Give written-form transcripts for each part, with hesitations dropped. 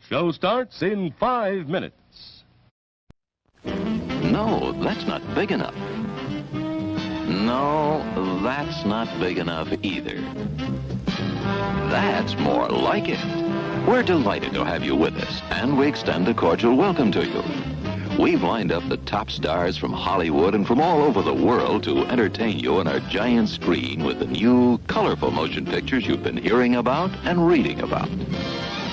Show starts in 5 minutes. No, that's not big enough. No, that's not big enough either. That's more like it. We're delighted to have you with us, and we extend a cordial welcome to you. We've lined up the top stars from Hollywood and from all over the world to entertain you on our giant screen with the new, colorful motion pictures you've been hearing about and reading about.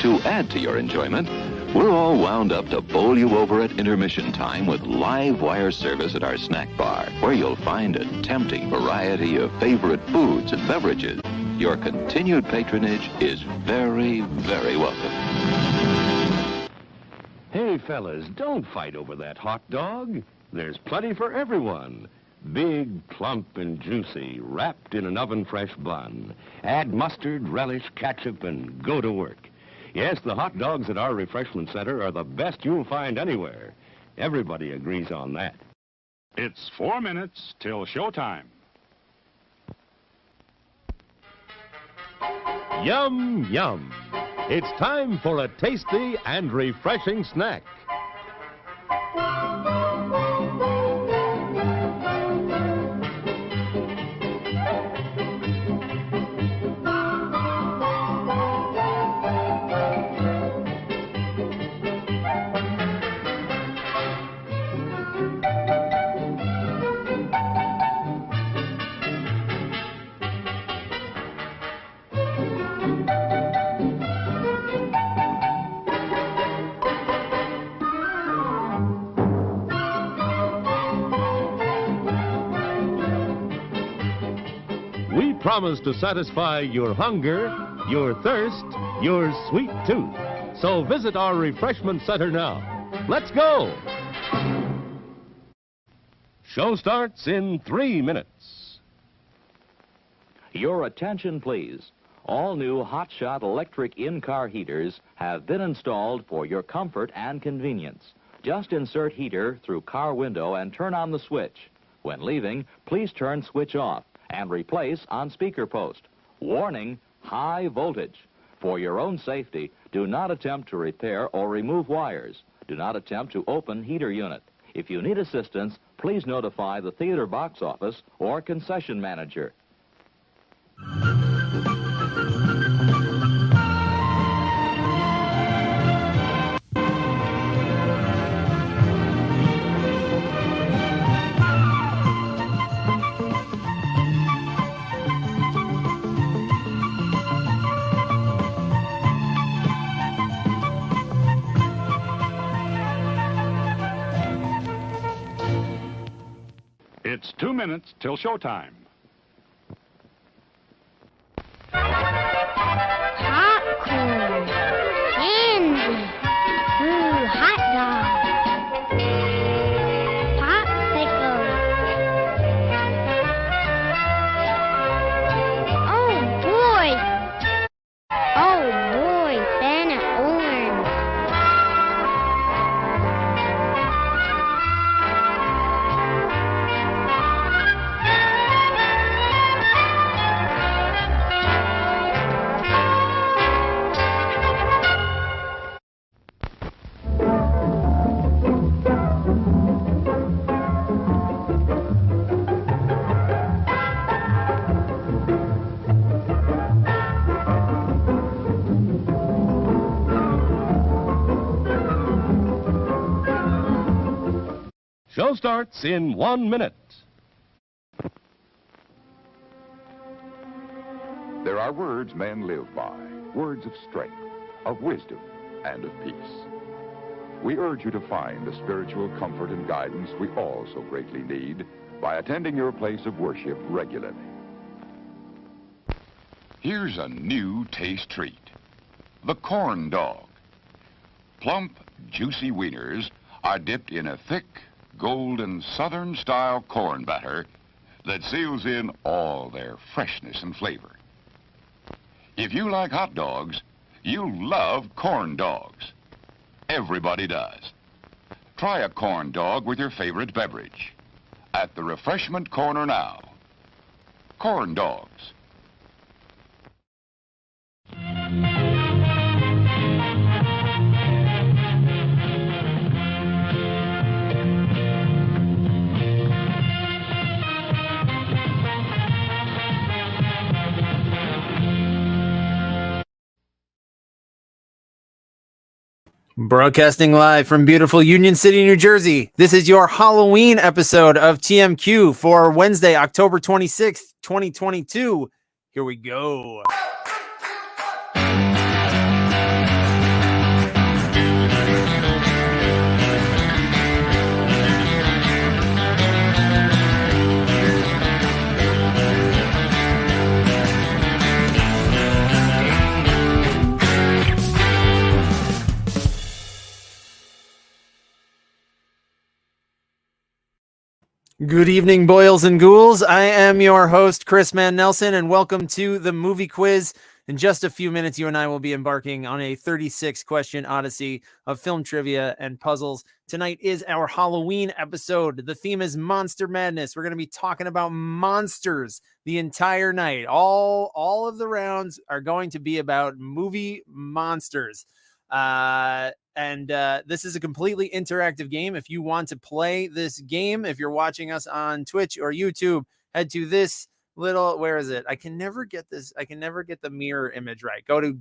To add to your enjoyment, we're all wound up to bowl you over at intermission time with live wire service at our snack bar, where you'll find a tempting variety of favorite foods and beverages. Your continued patronage is very, very welcome. Hey, fellas, don't fight over that hot dog. There's plenty for everyone. Big, plump, and juicy, wrapped in an oven-fresh bun. Add mustard, relish, ketchup, and go to work. Yes, the hot dogs at our refreshment center are the best you'll find anywhere. Everybody agrees on that. It's 4 minutes till showtime. Yum, yum. It's time for a tasty and refreshing snack. We promise to satisfy your hunger, your thirst, your sweet tooth. So visit our refreshment center now. Let's go! Show starts in 3 minutes. Your attention, please. All new Hotshot electric in-car heaters have been installed for your comfort and convenience. Just insert heater through car window and turn on the switch. When leaving, please turn switch off and replace on speaker post. Warning, high voltage. For your own safety, do not attempt to repair or remove wires. Do not attempt to open heater unit. If you need assistance, please notify the theater box office or concession manager. It's 2 minutes till showtime. Popcorn, candy, ooh, hot dog, popsicle. Oh boy, banana orange. Show starts in 1 minute. There are words men live by, words of strength, of wisdom, and of peace. We urge you to find the spiritual comfort and guidance we all so greatly need by attending your place of worship regularly. Here's a new taste treat. The corn dog. Plump, juicy wieners are dipped in a thick, golden Southern-style corn batter that seals in all their freshness and flavor. If you like hot dogs, you'll love corn dogs. Everybody does. Try a corn dog with your favorite beverage. At the refreshment corner now. Corn dogs. Broadcasting live from beautiful Union City, New Jersey. This is your Halloween episode of TMQ for Wednesday, October 26th, 2022. Here we go. Good evening, boils and ghouls. I am your host, Chris Mann Nelson, and welcome to the movie quiz. In just a few minutes, you and I will be embarking on a 36-question odyssey of film trivia and puzzles. Tonight is our Halloween episode. The theme is Monster Madness. We're going to be talking about monsters the entire night. All of the rounds are going to be about movie monsters. This is a completely interactive game. If you want to play this game, if you're watching us on Twitch or YouTube, head to this little, where is it? I can never get this. I can never get the mirror image right. Go to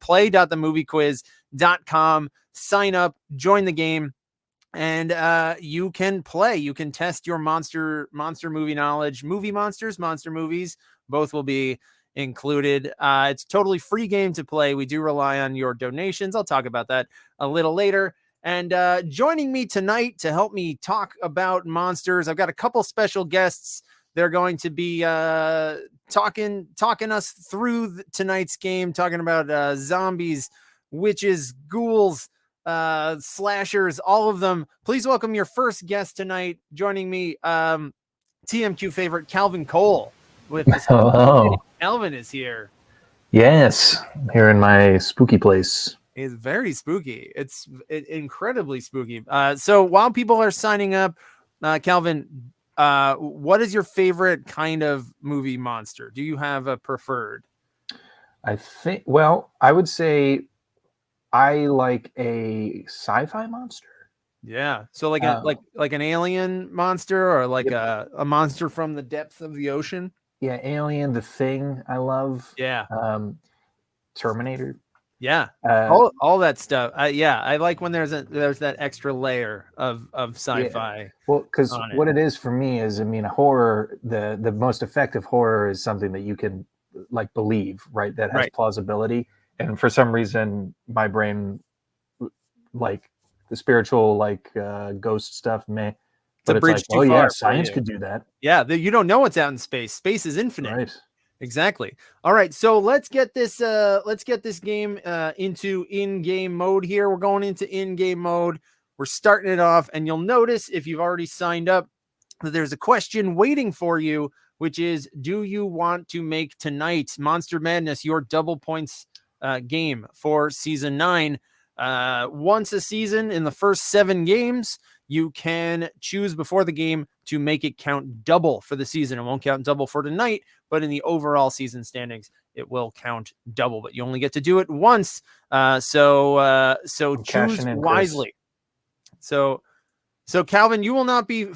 play.themoviequiz.com, sign up, join the game, and you can play. You can test your monster movie knowledge. Movie monsters, monster movies, both will be included. It's a totally free game to play. We do rely on your donations. I'll talk about that a little later. And joining me tonight to help me talk about monsters, I've got a couple special guests. They're going to be talking us through tonight's game, talking about zombies, witches, ghouls, slashers, all of them. Please welcome your first guest tonight. Joining me, TMQ favorite Calvin Cole. With this. Hello. Alvin is here. Yes, I'm here in my spooky place. It's very spooky. It's incredibly spooky. So while people are signing up, Calvin, what is your favorite kind of movie monster? Do you have a preferred? I would say I like a sci-fi monster. Yeah. So like like an alien monster or like a monster from the depths of the ocean. Yeah, Alien, The Thing, I love. Yeah. Terminator. Yeah. All that stuff. I like when there's that extra layer of sci-fi. Yeah. Well, because what it is for me is, I mean, horror. The most effective horror is something that you can like believe, right? That has plausibility. And for some reason, my brain, like the spiritual, like ghost stuff, But it's like, oh yeah, science could do that. Yeah, you don't know what's out in space. Space is infinite. Right. Exactly. All right, so let's get this game into in-game mode here. We're going into in-game mode. We're starting it off, and you'll notice if you've already signed up that there's a question waiting for you, which is, do you want to make tonight Monster Madness your double points game for season 9? Once a season in the first 7 games, you can choose before the game to make it count double for the season. It won't count double for tonight, but in the overall season standings, it will count double. But you only get to do it once, so choose wisely. So Calvin, you will not be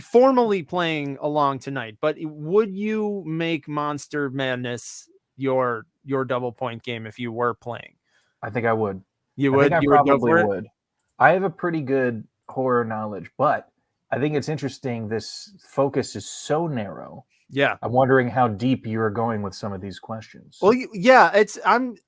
formally playing along tonight, but would you make Monster Madness your double point game if you were playing? I think I would. You would. I probably would. I have a pretty good horror knowledge, but I think it's interesting. This focus is so narrow. Yeah, I'm wondering how deep you are going with some of these questions. Well, yeah, I'm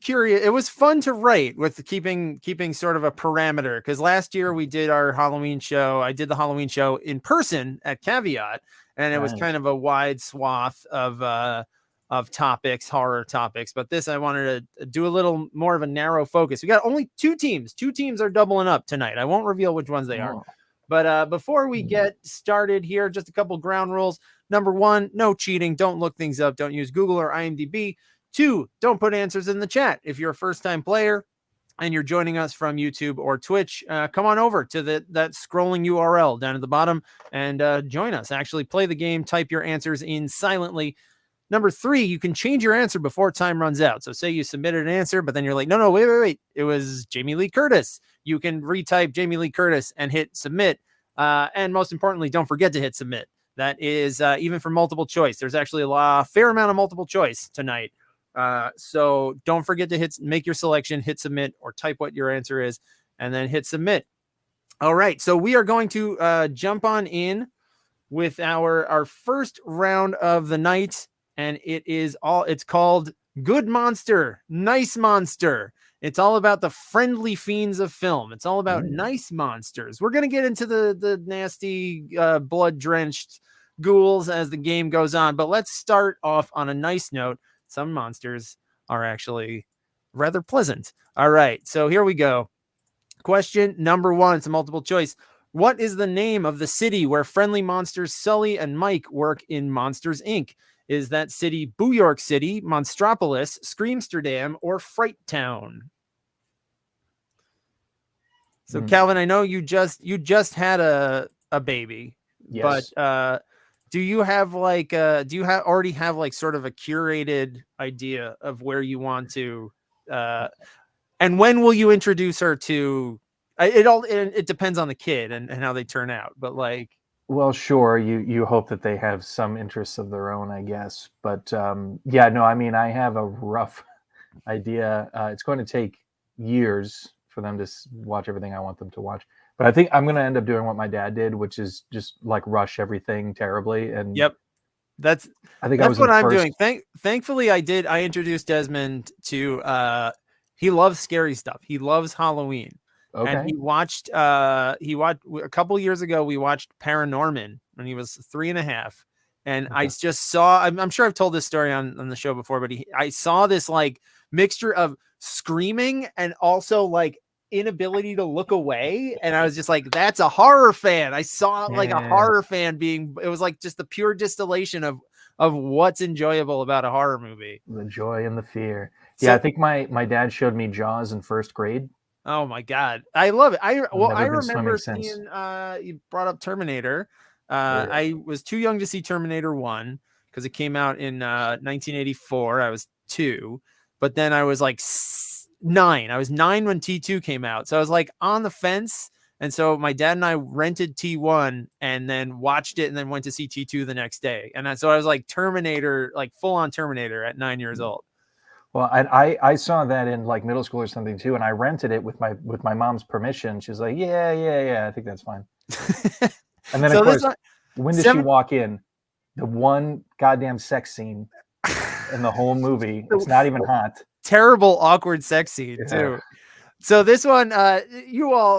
curious. It was fun to write with keeping sort of a parameter, because last year we did our Halloween show. I did the Halloween show in person at Caveat, and it was kind of a wide swath of topics, horror topics. But this, I wanted to do a little more of a narrow focus. We got only 2 teams. 2 teams are doubling up tonight. I won't reveal which ones they are. But before we get started here, just a couple ground rules. Number 1, no cheating. Don't look things up. Don't use Google or IMDb. 2, don't put answers in the chat. If you're a first-time player and you're joining us from YouTube or Twitch, come on over to that scrolling URL down at the bottom and join us. Actually play the game. Type your answers in silently. Number 3, you can change your answer before time runs out. So say you submitted an answer, but then you're like, no, wait. It was Jamie Lee Curtis. You can retype Jamie Lee Curtis and hit submit. And most importantly, don't forget to hit submit. That is even for multiple choice. There's actually a fair amount of multiple choice tonight. So don't forget to make your selection, hit submit, or type what your answer is, and then hit submit. All right, so we are going to jump on in with our first round of the night, and it's called Good Monster, Nice Monster. It's all about the friendly fiends of film. It's all about nice monsters. We're going to get into the nasty, blood-drenched ghouls as the game goes on, but let's start off on a nice note. Some monsters are actually rather pleasant. All right, so here we go. Question number 1. It's a multiple choice. What is the name of the city where friendly monsters Sully and Mike work in Monsters, Inc.? Is that city Boo York City, Monstropolis, Screamsterdam, or Fright Town? So Calvin, I know you just had a baby, yes. But do you already have like sort of a curated idea of where you want to, and when will you introduce her to? It depends on the kid and how they turn out, but like. Well, sure. You hope that they have some interests of their own, I guess. But yeah, no, I mean, I have a rough idea. It's going to take years for them to watch everything I want them to watch. But I think I'm going to end up doing what my dad did, which is just like rush everything terribly. And yep, that's what I'm doing. Thankfully, I introduced Desmond to. He loves scary stuff. He loves Halloween. Okay. And he watched a couple years ago. We watched Paranorman when he was 3.5, and I just saw. I'm sure I've told this story on the show before, but I saw this like mixture of screaming and also like inability to look away, and I was just like, "That's a horror fan." I saw like a horror fan being. It was like just the pure distillation of what's enjoyable about a horror movie. The joy and the fear. Yeah, I think my dad showed me Jaws in first grade. Oh my God. I love it. I remember seeing, you brought up Terminator. I was too young to see Terminator 1 because it came out in 1984. I was 2, but then I was like 9. I was 9 when T2 came out. So I was like on the fence. And so my dad and I rented T1 and then watched it and then went to see T2 the next day. And so I was like Terminator, like full on Terminator at 9 years old. Well, I saw that in like middle school or something too, and I rented it with my mom's permission. She's like, yeah, I think that's fine. And then of course, when did she walk in? The one goddamn sex scene in the whole movie. It's not even hot. Terrible, awkward sex scene too. So this one,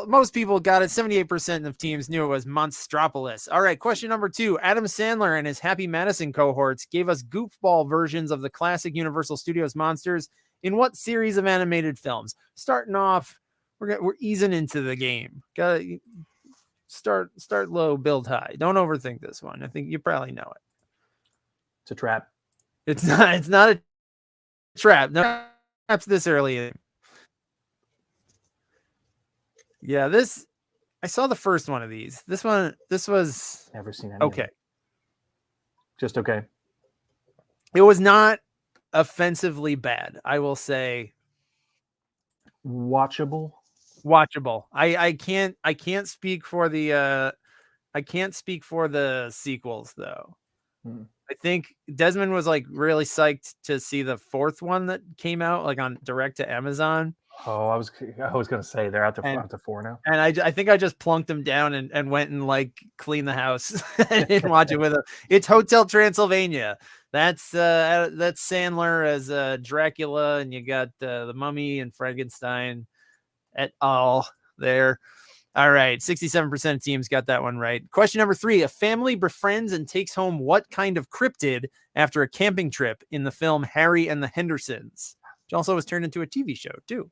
most people got it. 78% of teams knew it was Monstropolis. All right, question number 2. Adam Sandler and his Happy Madison cohorts gave us goofball versions of the classic Universal Studios monsters in what series of animated films? Starting off, we're easing into the game. Gotta start low, build high. Don't overthink this one. I think you probably know it. It's a trap. It's not a trap. No traps this early in. Yeah, I saw the first one of these. This was never seen any. Okay. Just okay. It was not offensively bad. I will say watchable. I can't speak for the sequels though. I think Desmond was like really psyched to see the 4th one that came out like on direct to Amazon. Oh, I was going to say they're out to 4 now. And I think I just plunked them down and went and like cleaned the house and watch it with him. It's Hotel Transylvania. That's Sandler as Dracula, and you got the Mummy and Frankenstein et al. There. All right, 67% of teams got that one right. Question number 3. A family befriends and takes home what kind of cryptid after a camping trip in the film Harry and the Hendersons? Which also was turned into a TV show, too.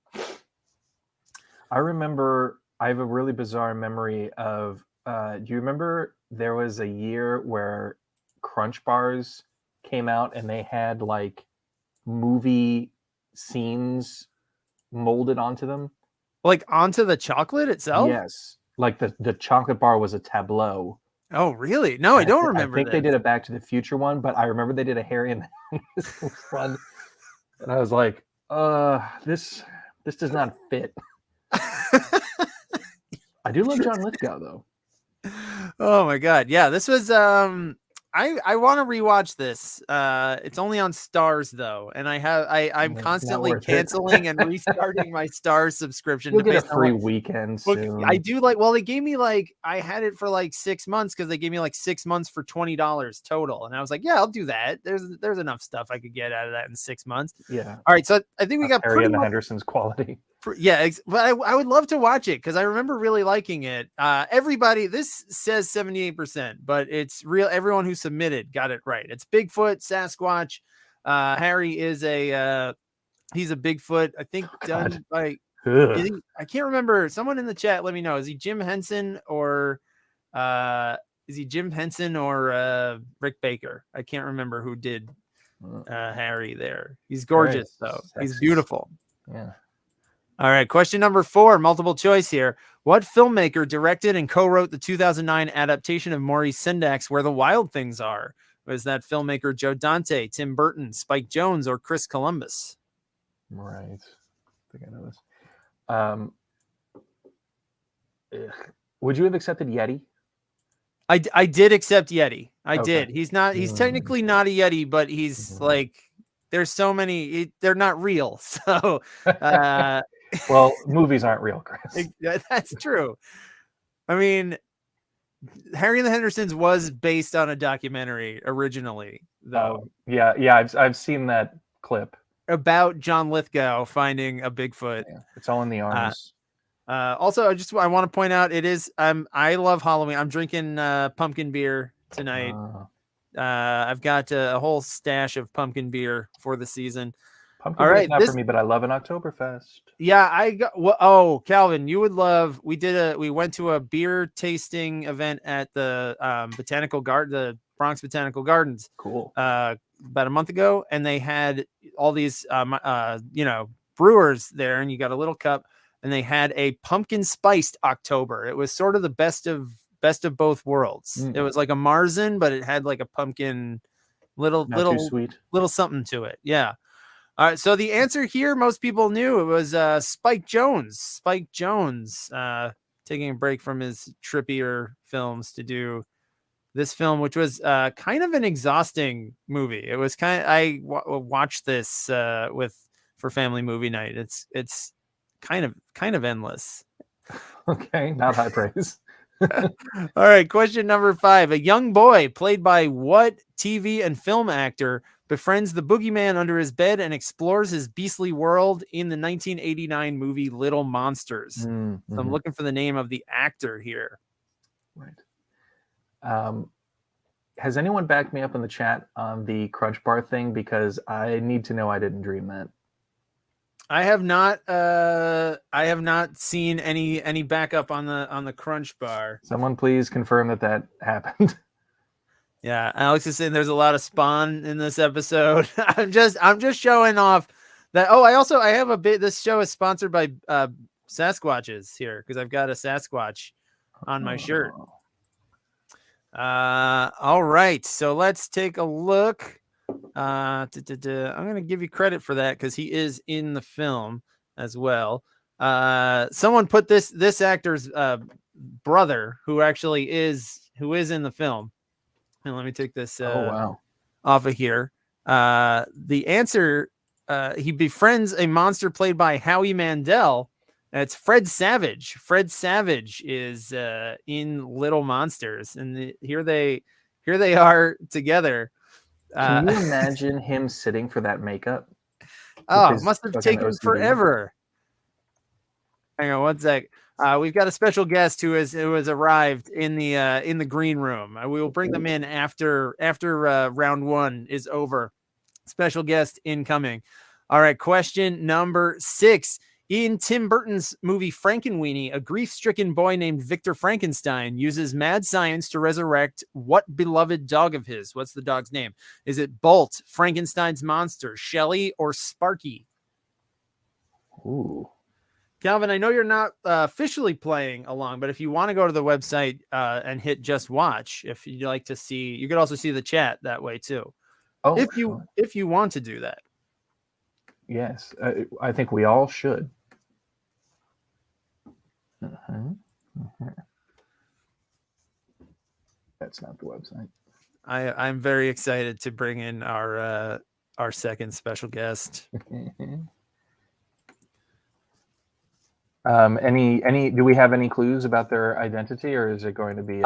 I remember, I have a really bizarre memory of, do you remember there was a year where Crunch Bars came out and they had like movie scenes molded onto them? Like onto the chocolate itself? Yes. Like the chocolate bar was a tableau. Oh, really? No, I don't remember. I think they did a Back to the Future one, but I remember they did a Harry and the one. And I was like, this does not fit. I do love John Lithgow though. Oh my God. Yeah, this was I want to rewatch this. It's only on Stars though, and I'm constantly canceling and restarting my Stars subscription. You'll get a free weekend soon. I do like. Well, they gave me like I had it for like 6 months because they gave me like 6 months for $20 total, and I was like, yeah, I'll do that. There's enough stuff I could get out of that in 6 months. Yeah. All right, so I think we got Harry and the Hendersons quality. Yeah, but I would love to watch it because I remember really liking it. Everybody, this says 78%, but it's real. Everyone who submitted got it right. It's Bigfoot, Sasquatch. Harry is he's a Bigfoot. I think done by. I can't remember. Someone in the chat, let me know. Is he Jim Henson or Rick Baker? I can't remember who did Harry there. He's gorgeous though. He's beautiful. Yeah. All right, question number 4, multiple choice here. What filmmaker directed and co-wrote the 2009 adaptation of Maurice Sendak's Where the Wild Things Are? Was that filmmaker Joe Dante, Tim Burton, Spike Jonze, or Chris Columbus? Right. I think I know this. Would you have accepted Yeti? I did accept Yeti. I did. He's technically not a Yeti, but he's like, there's so many, they're not real. So, well, movies aren't real, Chris. That's true. I mean, Harry and the Hendersons was based on a documentary originally, though. Yeah, I've seen that clip about John Lithgow finding a Bigfoot. Yeah, it's all in the arms. Also, I want to point out I love Halloween. I'm drinking pumpkin beer tonight. I've got a whole stash of pumpkin beer for the season. Pumpkin beer is not for me, but I love an Oktoberfest. Yeah, Calvin, you would love. We went to a beer tasting event at the the Bronx Botanical Gardens. Cool. About a month ago, and they had all these brewers there, and you got a little cup, and they had a pumpkin spiced October. It was sort of the best of both worlds. It was like a Marzen, but it had like a pumpkin little sweet little something to it. Yeah. All right, so the answer here, most people knew it was Spike Jonze. Spike Jonze taking a break from his trippier films to do this film, which was kind of an exhausting movie. It was I watched this for family movie night. It's kind of endless. Okay, not high praise. All right, question number 5. A young boy played by what TV and film actor befriends the boogeyman under his bed and explores his beastly world in the 1989 movie Little Monsters? So I'm looking for the name of the actor here. Right. Has anyone backed me up in the chat on the Crunch Bar thing? Because I need to know I didn't dream that. I have not seen any backup on the Crunch Bar. Someone please confirm that happened. Yeah, Alex is saying there's a lot of Spawn in this episode. I'm just showing off that. Oh, I have a bit. This show is sponsored by Sasquatches here because I've got a Sasquatch on my shirt. All right, so let's take a look. I'm going to give you credit for that because he is in the film as well. Someone put this actor's brother, who actually is in the film. And let me take this off of here. The answer, he befriends a monster played by Howie Mandel. It's Fred Savage. Fred Savage is in Little Monsters, and here they are together. Can you imagine him sitting for that makeup? Oh, it must have taken forever. Hang on one sec. We've got a special guest who has arrived in the green room. We will bring them in after round 1 is over. Special guest incoming. All right, question number 6. In Tim Burton's movie Frankenweenie, a grief-stricken boy named Victor Frankenstein uses mad science to resurrect what beloved dog of his? What's the dog's name? Is it Bolt, Frankenstein's monster, Shelley, or Sparky? Ooh. Calvin, I know you're not officially playing along, but if you want to go to the website and hit just watch, if you'd like to see, you could also see the chat that way too. Oh, if you want to do that. Yes, I think we all should. That's not the website. I'm very excited to bring in our second special guest. Any do we have any clues about their identity, or is it going to be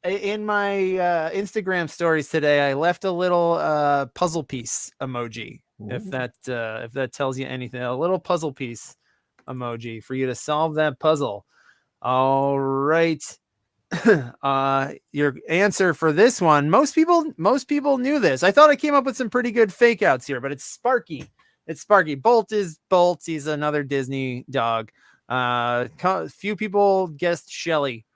in my Instagram stories today, I left a little puzzle piece emoji. Ooh. If that tells you anything, a little puzzle piece emoji for you to solve that puzzle. All right. Your answer for this one, most people knew this. I thought I came up with some pretty good fake outs here, but it's Sparky. It's Sparky. Bolt is Bolt. He's another Disney dog. Few people guessed Shelly.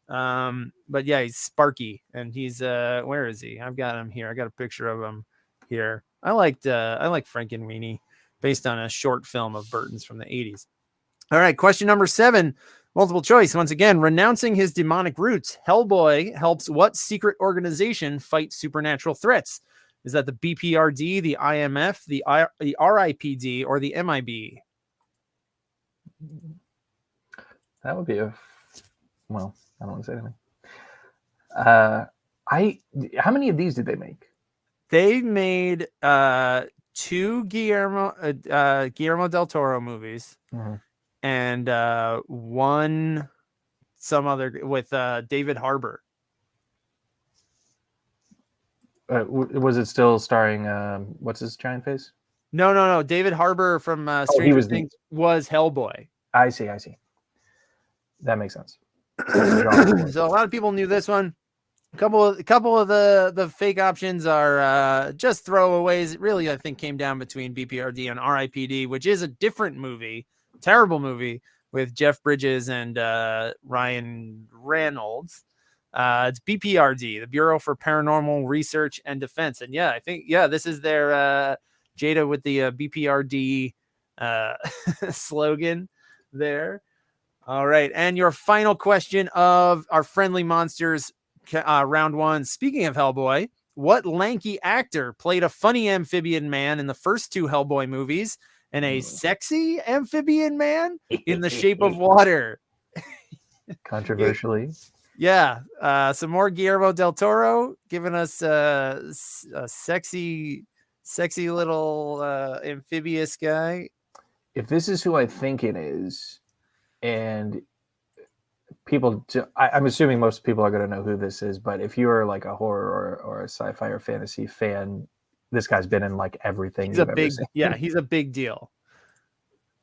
But yeah, he's Sparky, and he's where is he? I've got him here. I got a picture of him here. I like Frankenweenie, based on a short film of Burton's from the 80s. All right, question number 7, multiple choice. Once again, renouncing his demonic roots, Hellboy helps what secret organization fight supernatural threats? Is that the BPRD, the IMF, the RIPD, or the MIB? That would be well, I don't want to say anything. How many of these did they make? They made 2 Guillermo del Toro movies, mm-hmm. and 1 some other with David Harbour. Was it still starring what's his giant face? No. David Harbour from Stranger Things was Hellboy. I see. That makes sense. So a lot of people knew this one. A couple of the fake options are just throwaways. It really, I think, came down between BPRD and RIPD, which is a different movie, terrible movie with Jeff Bridges and Ryan Reynolds. It's BPRD, the Bureau for Paranormal Research and Defense. And yeah, I think, this is their Jada with the BPRD slogan there. All right. And your final question of our Friendly Monsters round 1. Speaking of Hellboy, what lanky actor played a funny amphibian man in the first 2 Hellboy movies and a sexy amphibian man in The Shape of Water? Controversially. Yeah, some more Guillermo del Toro giving us a sexy little amphibious guy. If this is who I think it is, and I'm assuming most people are going to know who this is, but if you're like a horror or a sci-fi or fantasy fan, this guy's been in like everything. He's a big deal.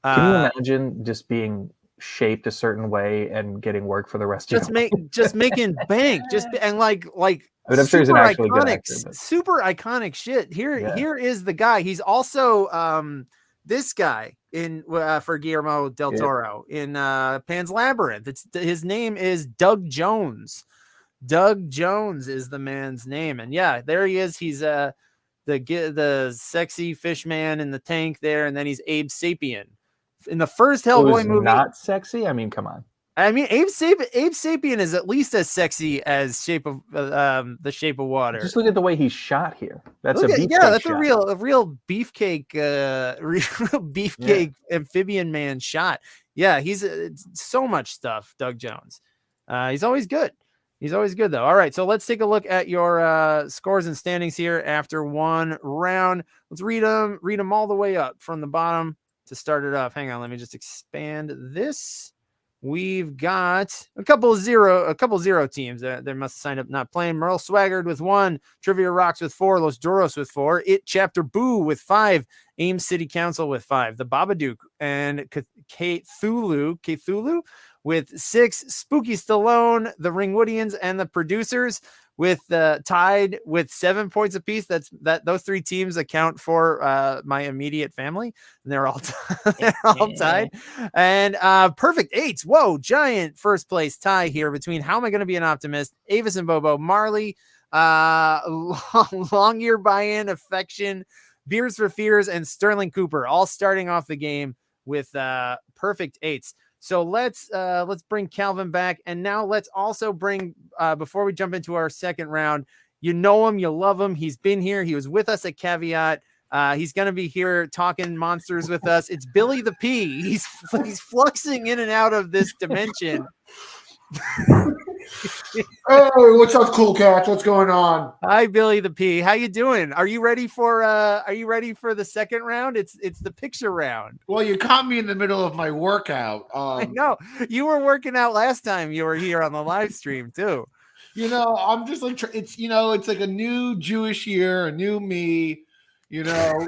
Can you imagine just being shaped a certain way and getting work for the rest of your life? Just making bank, I'm sure he's an actually good actor, super iconic shit. Here is the guy. He's also this guy in for Guillermo del Toro in Pan's Labyrinth. His name is Doug Jones. Doug Jones is the man's name, and there he is. He's the sexy fish man in the tank there, and then he's Abe Sapien in the first Hellboy movie. Not sexy. I mean, come on. I mean, Abe Sapien is at least as sexy as The Shape of Water. Just look at the way he's shot here. That's a shot. a real beefcake, amphibian man shot. Yeah, he's so much stuff. Doug Jones. He's always good. He's always good though. All right, so let's take a look at your scores and standings here after 1 round. Let's read them all the way up from the bottom to start it off. Hang on, let me just expand this. We've got a couple zero teams that must have signed up not playing. Merle Swaggard with 1, Trivia Rocks with 4, Los Duros with 4, It Chapter Boo with 5, Ames City Council with 5, The Babadook and Cthulhu with 6, Spooky Stallone, The Ringwoodians, and The Producers with tied with 7 points apiece. Those 3 teams account for my immediate family, and they're all tied. And Perfect Eights. Whoa, giant first place tie here between How Am I Going to Be an Optimist, Avis and Bobo, Marley, Long Year Buy-In, Affection, Beers for Fears, and Sterling Cooper, all starting off the game with Perfect Eights. So let's bring Calvin back, and now let's also bring before we jump into our second round. You know him, you love him. He's been here. He was with us at Caveat. He's gonna be here talking monsters with us. It's Billy the P. He's fluxing in and out of this dimension. Hey, what's up, cool cats? What's going on? Hi, Billy the P. How you doing? Are you ready for the second round? It's the picture round. Well, you caught me in the middle of my workout. I know you were working out last time you were here on the live stream too. You know, I'm just like it's it's like a new Jewish year, a new me. You know.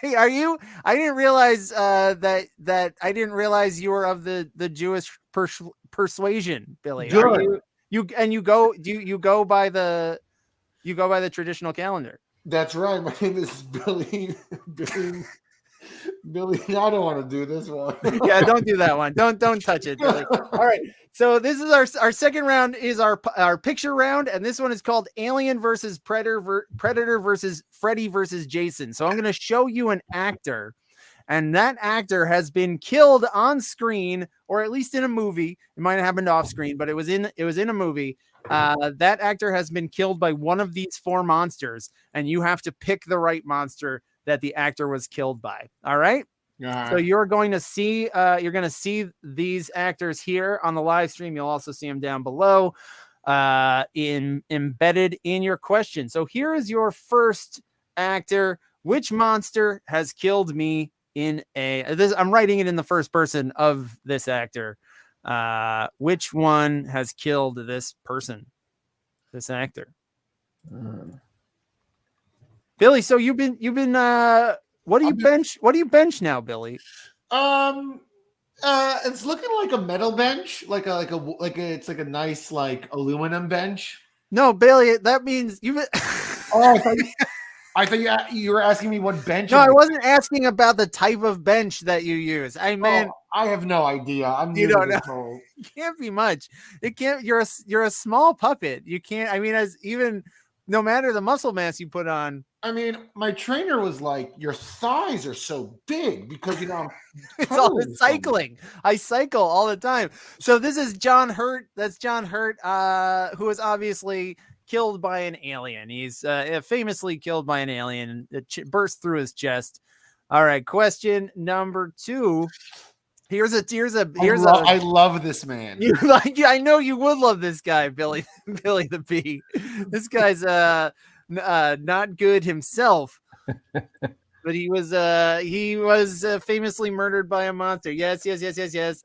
Wait, are you? I didn't realize that I didn't realize you were of the Jewish persuasion, Billy. Good. Are you go by the traditional calendar? That's right. My name is Billy. Billy, I don't want to do this one. Yeah, don't do that one. Don't touch it, Billy. All right. So this is our second round is our picture round, and this one is called Alien versus Predator versus Freddy versus Jason. So I'm going to show you an actor, and that actor has been killed on screen, or at least in a movie. It might have happened off screen, but it was in a movie. That actor has been killed by one of these four monsters, and you have to pick the right monster that the actor was killed by. All right. So you're going to see these actors here on the live stream. You'll also see them down below, embedded in your question. So here is your first actor. Which monster has killed me in I'm writing it in the first person of this actor. Which one has killed this person, this actor? Billy, so you've been what do you bench? What do you bench now, Billy? It's looking like a metal bench, it's like a nice like aluminum bench. No, Billy, that means you've I thought you were asking me what bench. No, I wasn't asking about the type of bench that you use. I mean, I have no idea. You don't know. It can't be much. It can't. You're a small puppet. You can't. I mean, no matter the muscle mass you put on. I mean, my trainer was like, "Your thighs are so big because I'm it's cycling. I cycle all the time." So this is John Hurt. That's John Hurt, who was obviously killed by an alien. He's famously killed by an alien. It burst through his chest. All right, question number 2. I love this man. I know you would love this guy, Billy the Bee. This guy's not good himself, but he was famously murdered by a monster. Yes.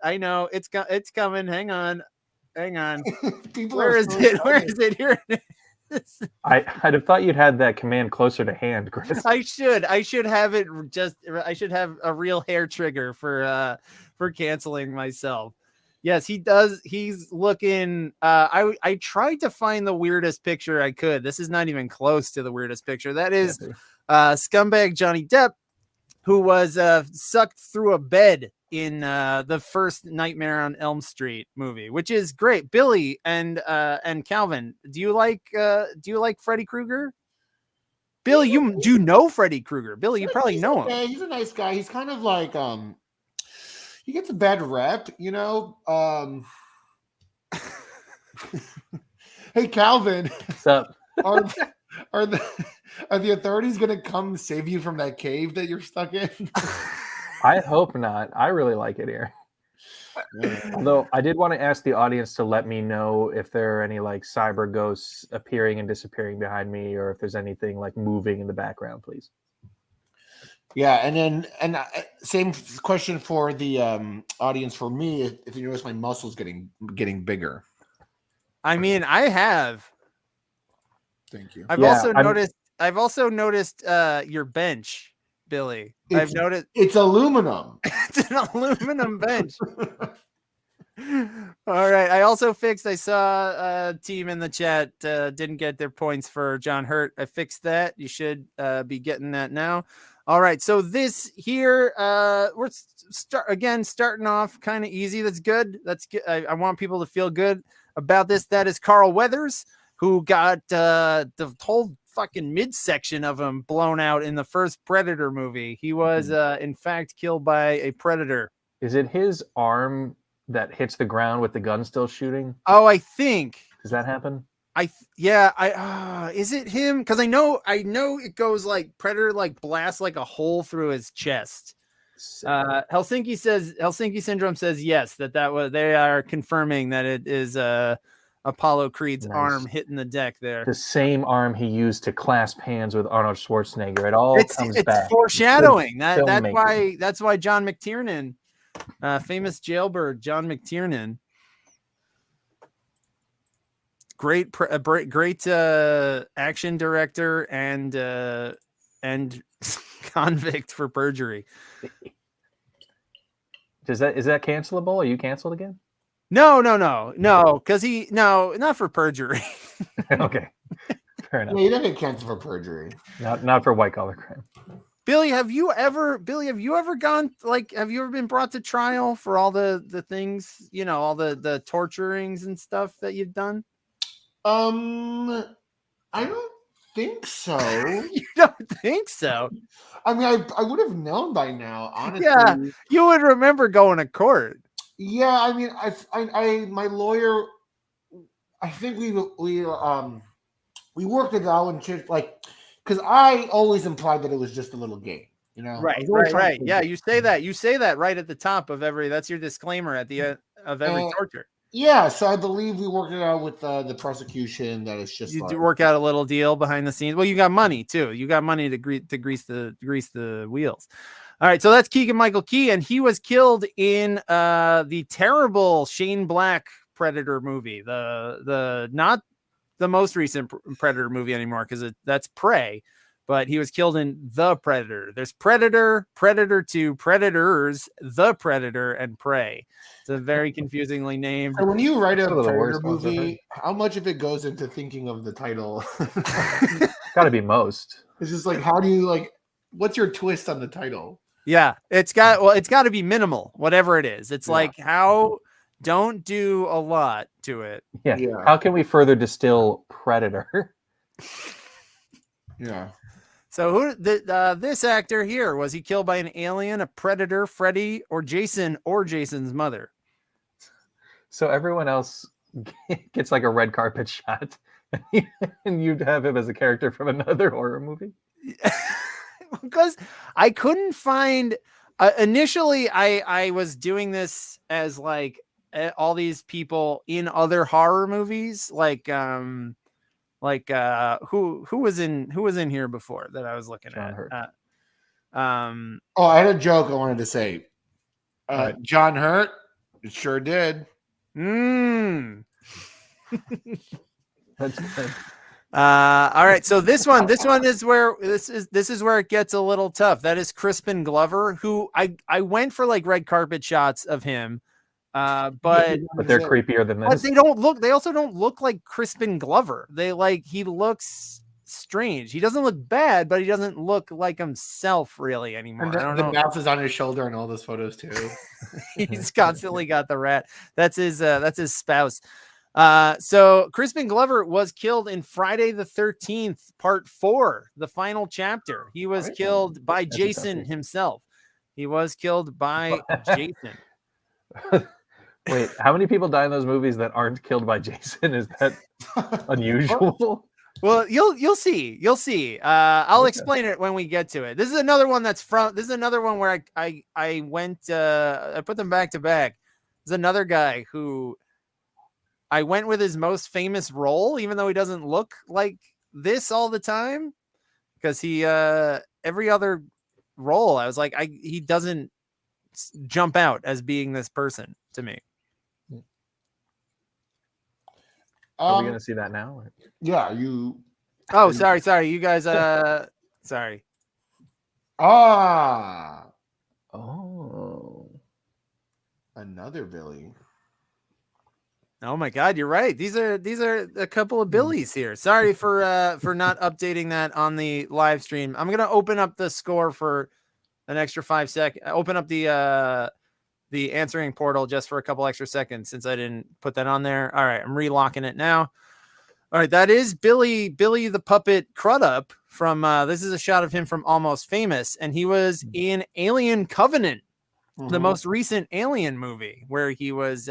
I know it's coming. Hang on. Where is it? Here it is. I'd have thought you'd had that command closer to hand, Chris. I should have it. I should have a real hair trigger for canceling myself. Yes, he does. He's looking. I tried to find the weirdest picture I could. This is not even close to the weirdest picture. That is scumbag Johnny Depp, who was sucked through a bed in the first Nightmare on Elm Street movie, which is great. Billy and Calvin, do you like Freddy Krueger? Billy, you do know Freddy Krueger. Billy, you probably know him. Yeah, he's a nice guy. He's kind of like he gets a bad rep, Hey, Calvin. What's up? Are the authorities going to come save you from that cave that you're stuck in? I hope not. I really like it here. Although I did want to ask the audience to let me know if there are any like cyber ghosts appearing and disappearing behind me, or if there's anything like moving in the background, please. Yeah, and same question for the audience for me. If you notice my muscles getting bigger. I mean, I have. Thank you. I've also noticed your bench, Billy. I've noticed it's aluminum. It's an aluminum bench. All right. I also fixed. I saw a team in the chat didn't get their points for John Hurt. I fixed that. You should be getting that now. All right, so this here, we're starting off kind of easy. That's good. That's good. I want people to feel good about this. That is Carl Weathers, who got the whole fucking midsection of him blown out in the first Predator movie. He was, in fact, killed by a predator. Is it his arm that hits the ground with the gun still shooting? Oh, I think. Does that happen? Is it him? Because I know it goes like Predator like blasts like a hole through his chest. Helsinki Syndrome says yes, that was, they are confirming that it is Apollo Creed's Nice. arm hitting the deck there. The same arm he used to clasp hands with Arnold Schwarzenegger. It all comes It's back. foreshadowing. Good That's why John McTiernan, famous jailbird John McTiernan, great action director and convict for perjury. Is that cancelable? Are you canceled again? No, because not for perjury. Okay, fair enough. Yeah, you don't get canceled for perjury. Not for white collar crime. Billy, have you ever gone, like, have you ever been brought to trial for all the things, all the torturings and stuff that you've done? I don't think so. You don't think so? I mean, I would have known by now, honestly. Yeah, you would remember going to court. Yeah, I mean, I my lawyer, I think we worked it out and like, because I always implied that it was just a little game, Right. Yeah, you say that right at the top of every. That's your disclaimer at the end of every torture. Yeah, so I believe we worked it out with the prosecution that it's just you do work out a little deal behind the scenes. Well, you got money too. You got money to grease the wheels. All right, so that's Keegan-Michael Key, and he was killed in the terrible Shane Black Predator movie. The not the most recent Predator movie anymore, because that's Prey, but he was killed in The Predator. There's Predator, Predator 2, Predators, The Predator, and Prey. It's a very confusingly named. So when you write a Predator movie, how much of it goes into thinking of the title? Got to be most. It's just like, how do you what's your twist on the title? Yeah, it's got to be minimal, whatever it is. It's like, how don't do a lot to it. Yeah. How can we further distill Predator? Yeah. So who this actor here, was he killed by an alien, a predator, Freddy, or Jason's mother? So everyone else gets like a red carpet shot, and you'd have him as a character from another horror movie. Because I couldn't find initially I was doing this as like all these people in other horror movies, like who was in here before that I was looking John Hurt. I had a joke I wanted to say. John Hurt, it sure did. That's good. All right, so this one is where this is where it gets a little tough. That is Crispin Glover, who I went for like red carpet shots of him, but they're creepier than this. But they also don't look like Crispin Glover. He looks strange. He doesn't look bad, but he doesn't look like himself really anymore. And the mouse is on his shoulder in all those photos too. He's constantly got the rat. That's his spouse. So Crispin Glover was killed in Friday the 13th, part 4, the final chapter. He was killed by Jason himself. He was killed by Jason. Wait, how many people die in those movies that aren't killed by Jason? Is that unusual? Well, you'll see. I'll explain it when we get to it. This is another one where I went, I put them back to back. There's another guy who I went with his most famous role, even though he doesn't look like this all the time, because he every other role I was like, he doesn't jump out as being this person to me. Are we gonna see that now? Or? Yeah, you. Oh, sorry, you guys. Sorry. Oh, another Billy. Oh my God, you're right. These are a couple of Billies here. Sorry for not updating that on the live stream. I'm gonna open up the score for an extra 5 seconds. Open up the answering portal just for a couple extra seconds since I didn't put that on there. All right, I'm relocking it now. All right, that is Billy the Puppet Crudup from this is a shot of him from Almost Famous, and he was in Alien Covenant, the most recent Alien movie, where he was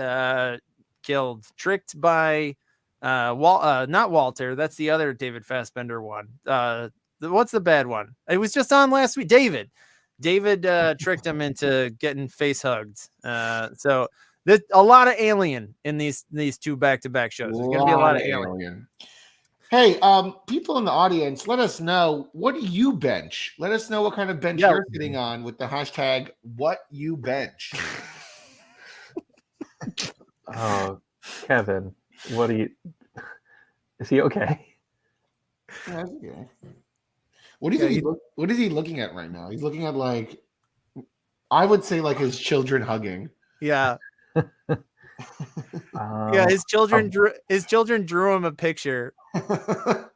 killed, tricked by not Walter. That's the other David Fassbender one. What's the bad one? It was just on last week. David tricked him into getting face hugged. So A lot of Alien in these two back-to-back shows. There's gonna be a lot of Alien. Hey, people in the audience, let us know, what do you bench? Let us know what kind of bench you're sitting on with the hashtag #WhatYouBench. Oh, Kevin, what do you? Is he okay? Yeah, okay. What do you think? What is he looking at right now? He's looking at, like, I would say, like, his children hugging. Yeah. Yeah, his children drew him a picture. And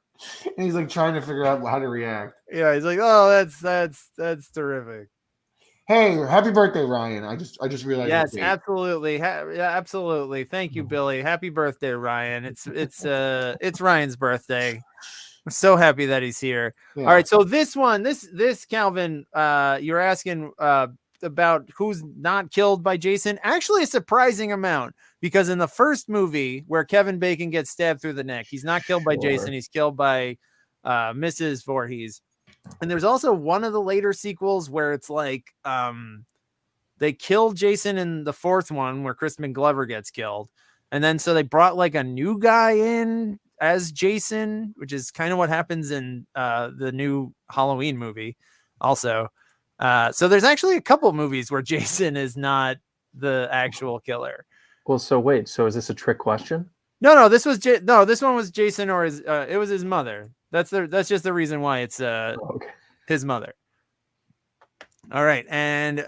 he's like trying to figure out how to react. Yeah, he's like, "Oh, that's terrific." Hey, happy birthday, Ryan. I just realized. Yes, absolutely. Absolutely. Thank you, Billy. Happy birthday, Ryan. It's Ryan's birthday. I'm so happy that he's here. Yeah. All right, so this Calvin, you're asking about who's not killed by Jason. Actually, a surprising amount, because in the first movie where Kevin Bacon gets stabbed through the neck, he's not killed by Jason. He's killed by Mrs. Voorhees. And there's also one of the later sequels where it's like they killed Jason in the fourth one where Crispin Glover gets killed. And then so they brought like a new guy in as Jason, which is kind of what happens in the new Halloween movie also. So there's actually a couple movies where Jason is not the actual killer. Well, so wait, so is this a trick question? No, this one was Jason, or it was his mother. That's just the reason why it's his mother. All right, and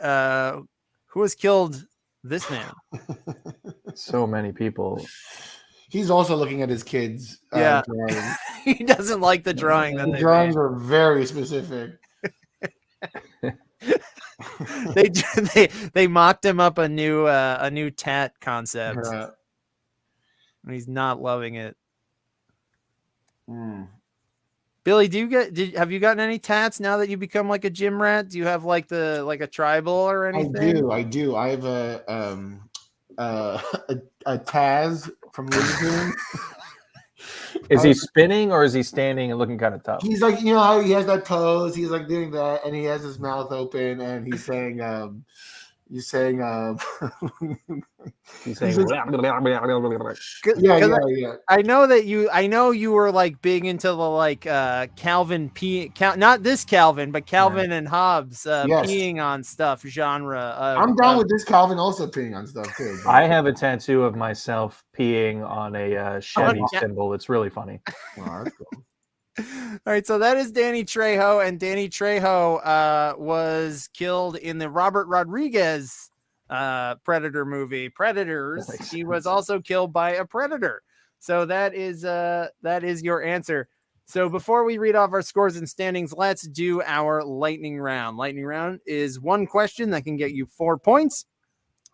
who has killed this man? So many people. He's also looking at his kids. Yeah, he doesn't like the drawing. The drawings are very specific. they mocked him up a new tat concept. And he's not loving it. Billy, have you gotten any tats now that you become like a gym rat? Do you have like a tribal or anything? I do. I have a Taz from Looney Tunes. Is he spinning or is he standing and looking kind of tough? He's like, you know how he has that pose, he's like doing that, and he has his mouth open, and he's saying He's saying, yeah. I know you were like big into the like Calvin not this Calvin, but Calvin and Hobbes peeing on stuff genre. I'm down with this Calvin also peeing on stuff too. I have a tattoo of myself peeing on a Chevy symbol. It's really funny. Wow, that's cool. All right, so that is Danny Trejo, and Danny Trejo was killed in the Robert Rodriguez Predator movie, Predators. He was also killed by a predator. So that is your answer. So before we read off our scores and standings, let's do our lightning round. Lightning round is one question that can get you 4 points.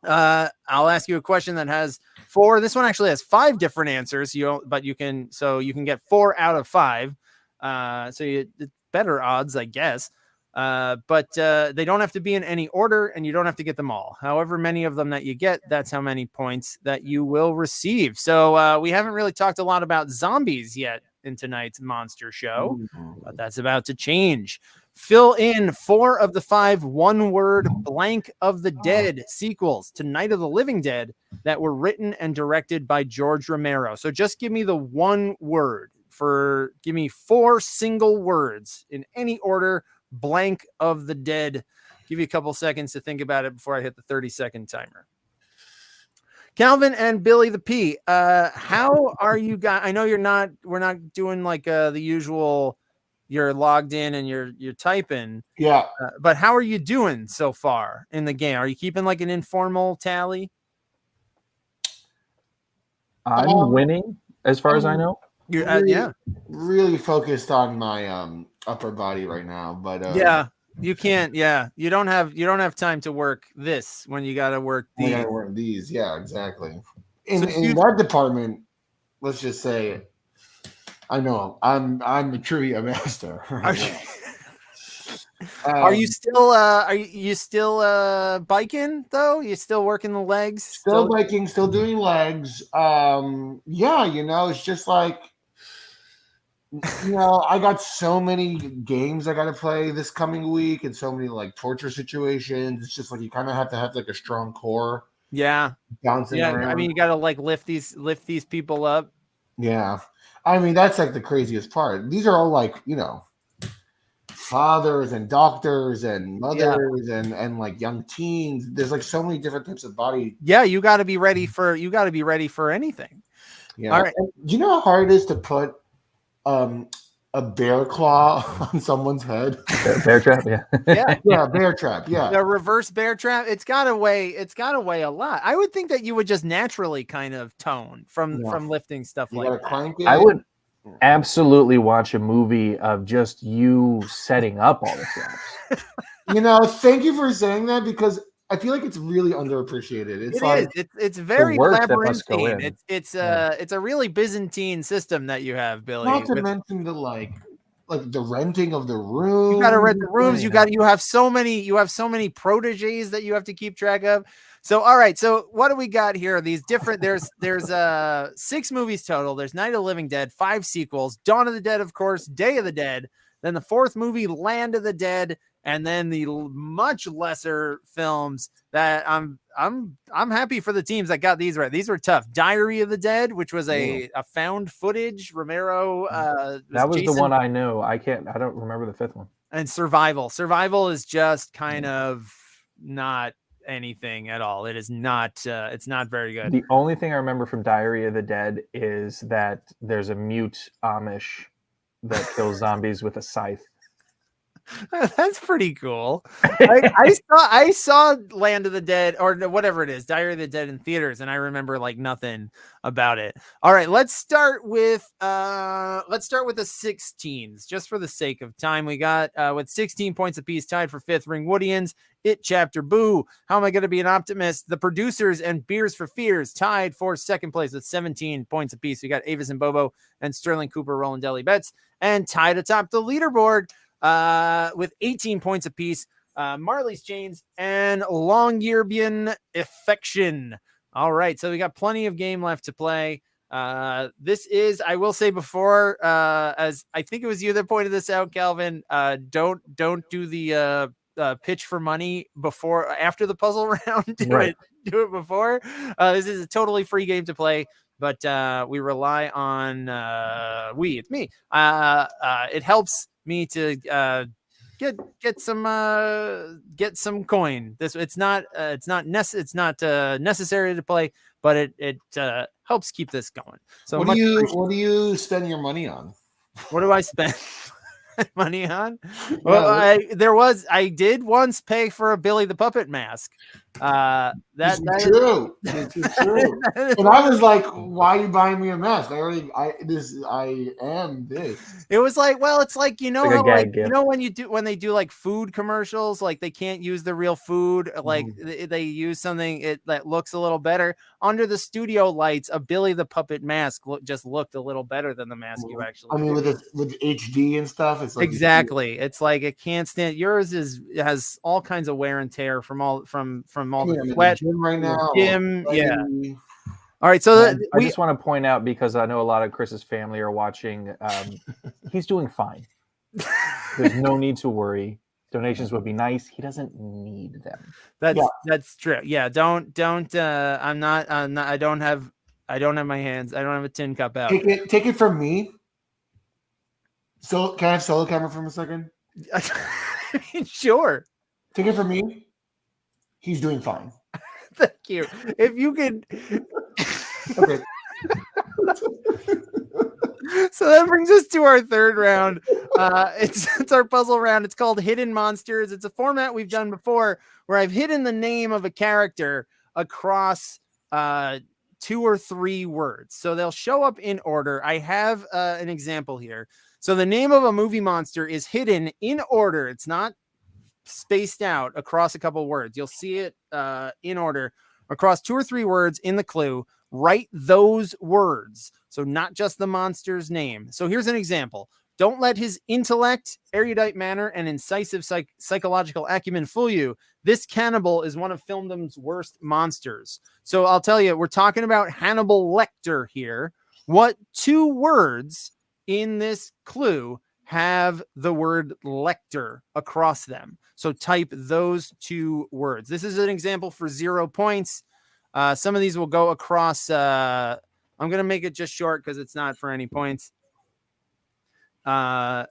I'll ask you a question that has 4. This one actually has 5 different answers. You can get 4 out of 5. So better odds, I guess. But they don't have to be in any order, and you don't have to get them all. However many of them that you get, that's how many points that you will receive. So we haven't really talked a lot about zombies yet in tonight's monster show, but that's about to change. Fill in 4 of the 5 one-word Blank of the Dead sequels to Night of the Living Dead that were written and directed by George Romero. So just give me the one word. Give me 4 single words in any order, Blank of the Dead. Give you a couple seconds to think about it before I hit the 30-second timer. Calvin and Billy the P, how are you guys? I know we're not doing like the usual, you're logged in and you're typing. Yeah. But how are you doing so far in the game? Are you keeping like an informal tally? I'm winning as far as I know. You're really focused on my upper body right now, but you can't. Yeah, you don't have time to work this when you got to work these. I gotta work these. Yeah, exactly. In that department, let's just say, I know I'm the trivia master. Are you still biking though? You still working the legs? Still biking, still doing legs. Yeah, it's just like, I got so many games I got to play this coming week and so many like torture situations. It's just like you kind of have to have like a strong core. Yeah. bouncing around. I mean, you got to like lift these people up. Yeah. I mean, that's like the craziest part. These are all like, fathers and doctors and mothers and like young teens. There's like so many different types of body. Yeah, you got to be ready for anything. Yeah. All right. And do you know how hard it is to put a bear claw on someone's head? Bear trap, yeah. Yeah, bear trap. Yeah. The reverse bear trap. It's gotta weigh a lot. I would think that you would just naturally kind of tone from lifting stuff You like gotta that. clank it. I would absolutely watch a movie of just you setting up all the traps. Thank you for saying that, because I feel like it's really underappreciated. It's very work that must go labyrinthine. in. It's a really Byzantine system that you have, Billy. not to mention the like the renting of the room. You got to rent the rooms. You have so many proteges that you have to keep track of. So, all right. So what do we got here? These different, there's 6 movies total. There's Night of the Living Dead, 5 sequels, Dawn of the Dead, of course, Day of the Dead, then the 4th movie, Land of the Dead, and then the much lesser films that I'm happy for the teams that got these right. These were tough. Diary of the Dead, which was a found footage. Romero. That was Jason, the one I knew. I don't remember the 5th one. And Survival. Survival is just kind of not anything at all. It is not. It's not very good. The only thing I remember from Diary of the Dead is that there's a mute Amish that kills zombies with a scythe. That's pretty cool. I saw Land of the Dead, or whatever it is, Diary of the Dead, in theaters, and I remember like nothing about it. All right, let's start with the 16s, just for the sake of time. We got with 16 points apiece, tied for 5th, Ringwoodians, It Chapter, Boo, How Am I Gonna Be an Optimist, The Producers, and Beers for Fears, tied for 2nd place with 17 points apiece. We got Avis and Bobo and Sterling Cooper rolling deli bets, and tied atop the leaderboard with 18 points apiece, Marley's Chains and Longyearbyen Affection. All right, so we got plenty of game left to play. This is, I will say before, as I think it was you that pointed this out, Calvin, don't do the pitch for money after the puzzle round. Do it before. This is a totally free game to play, but we rely on it's me. It helps me to get some coin. It's not necessary to play, but it helps keep this going. So what do you spend your money on? What do I spend money on? Well, I did once pay for a Billy the Puppet mask. That's true. It's true. And I was like, why are you buying me a mask? I am this. It was like, well, it's like, like when they do like food commercials, like they can't use the real food, like they use something that looks a little better under the studio lights. A Billy the Puppet mask just looked a little better than the mask you actually. I mean, with HD and stuff, it's like exactly. It's like it can't stand. Yours has all kinds of wear and tear from all the sweat gym right now. Gym, yeah. All right, so I just want to point out, because I know a lot of Chris's family are watching. He's doing fine. There's no need to worry. Donations would be nice. He doesn't need them. That's true. Yeah, don't. I'm not. I don't have my hands. I don't have a tin cup out. Take it from me. So can I have solo camera for a second? I mean, sure. Take it from me. He's doing fine. Thank you. If you could. Okay. So that brings us to our 3rd round. It's our puzzle round. It's called Hidden Monsters. It's a format we've done before where I've hidden the name of a character across 2 or 3 words. So they'll show up in order. I have an example here. So the name of a movie monster is hidden in order. It's not spaced out across a couple words. You'll see it in order across 2 or 3 words in the clue. Write those words. So not just the monster's name. So here's an example. Don't let his intellect, erudite manner, and incisive psychological acumen fool you. This cannibal is one of filmdom's worst monsters. So I'll tell you, we're talking about Hannibal Lecter here. What 2 words in this clue have the word Lecter across them? So type those 2 words. This is an example for 0 points. Some of these will go across. I'm going to make it just short because it's not for any points. So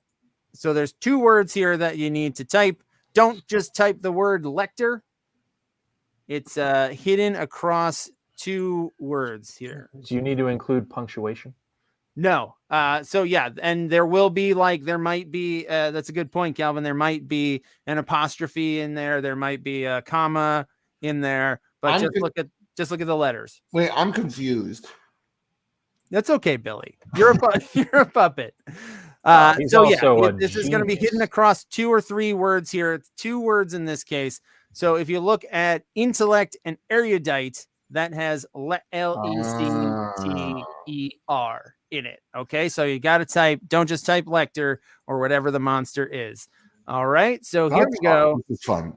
there's 2 words here that you need to type. Don't just type the word lector. It's hidden across 2 words here. Do you need to include punctuation? No. So yeah, and there will be there might be that's a good point, Calvin. There might be an apostrophe in there. There might be a comma in there, but just look at the letters. Wait, I'm confused. That's okay, Billy. You're a puppet. This is going to be hidden across 2 or 3 words here. It's 2 words in this case. So if you look at intellect and erudite, that has Lecter in it. Okay, so you got to type. Don't just type lector or whatever the monster is. All right, so here we go. This is fun.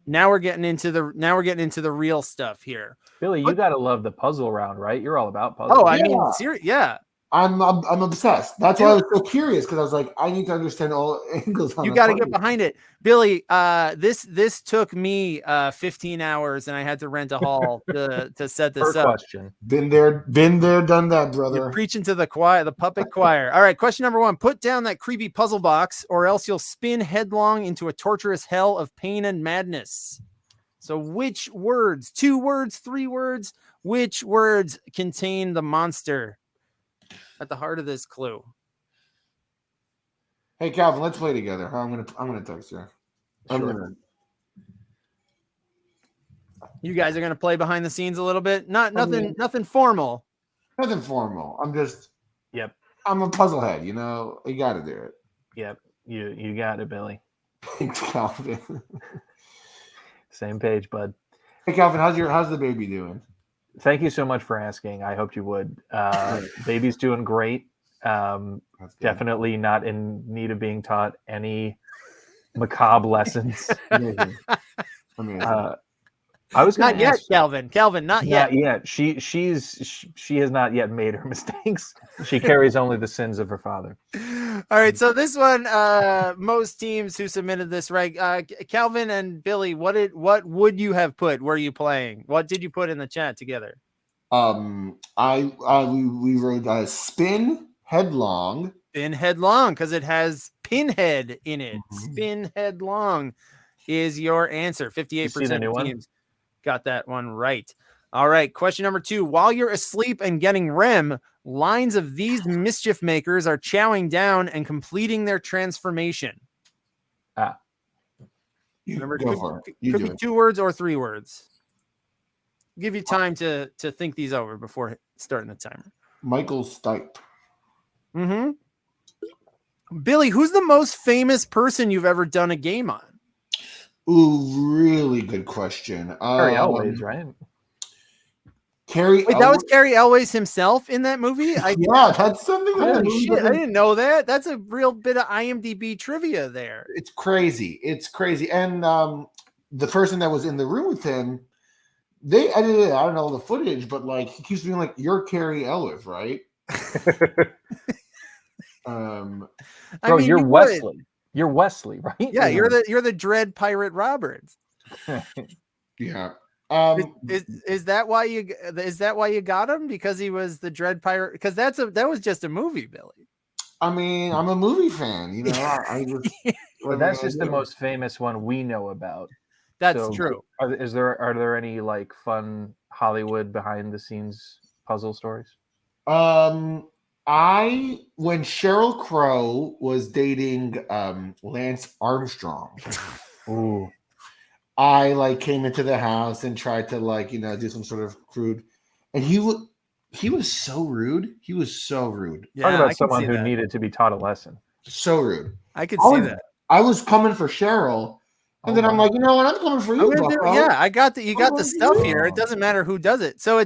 Now we're getting into the real stuff here. Billy, you gotta love the puzzle round, right? You're all about puzzles. Oh, I mean, seriously, yeah. I'm obsessed. That's why I was so curious, because I was like, I need to understand all angles. You got to get behind it, Billy. This took me 15 hours, and I had to rent a hall to set this up. Question. Been there, done that, brother. You're preaching to the choir, the puppet choir. All right, question number 1: put down that creepy puzzle box, or else you'll spin headlong into a torturous hell of pain and madness. So, which words? 2 words, 3 words? Which words contain the monster at the heart of this clue? Hey, Calvin, let's play together. I'm gonna text you. Sure. You guys are gonna play behind the scenes a little bit. Nothing formal. Nothing formal. Yep. I'm a puzzle head. You know, you got to do it. Yep. You got it, Billy. Thanks, Calvin. Same page, bud. Hey, Calvin, how's the baby doing? Thank you so much for asking. I hoped you would. Baby's doing great. Definitely not in need of being taught any macabre lessons. Amazing. I was not yet, Calvin, not yet. Yeah, she has not yet made her mistakes. She carries only the sins of her father. All right, so this one, most teams who submitted this, right? Calvin and Billy, what would you have put? Were you playing? What did you put in the chat together? We wrote spin headlong. Spin headlong, because it has pinhead in it. Spin headlong is your answer. 58% of teams got that one right. All right, question number 2. While you're asleep and getting REM, lines of these mischief makers are chowing down and completing their transformation. Remember, could be 2 words or 3 words. Give you time to think these over before starting the timer. Michael Stipe. Billy, who's the most famous person you've ever done a game on? Ooh, really good question. Cary Elwes, right? Wait, that was Cary Elwes himself in that movie? Yeah, that's something. I didn't know that. That's a real bit of IMDb trivia there. It's crazy. And the person that was in the room with him, they edited it. I don't know the footage, but he keeps being like, "You're Cary Elwes, right?" Bro, you're Wesley. You're Wesley, right? Yeah, you're the Dread Pirate Roberts. Yeah. Is that why you got him? Because he was the Dread Pirate? Because that was just a movie, Billy. I mean, I'm a movie fan, you know. I just well, that's just the most famous one we know about. That's true. Are there any fun Hollywood behind the scenes puzzle stories? When Sheryl Crow was dating Lance Armstrong, ooh, I came into the house and tried to do some sort of crude, and he was so rude. He was so rude. Yeah, talk about someone who needed to be taught a lesson. So rude. I could see that. I was coming for Cheryl, and then I'm like, you know what? I'm coming for you. I got the stuff here. It doesn't matter who does it. So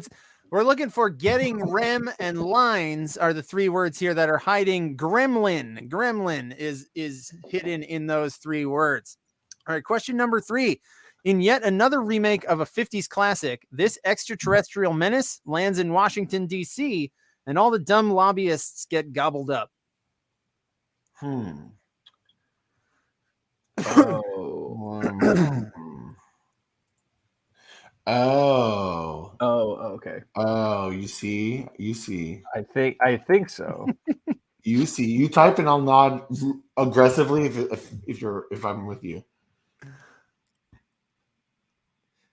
we're looking for getting rem and lines are the 3 words here that are hiding. Gremlin. Gremlin is hidden in those 3 words. All right, question number 3. In yet another remake of a 50s classic, this extraterrestrial menace lands in Washington, D.C., and all the dumb lobbyists get gobbled up. Oh. Okay. Oh, you see. I think so. You see. You type and I'll nod aggressively if I'm with you.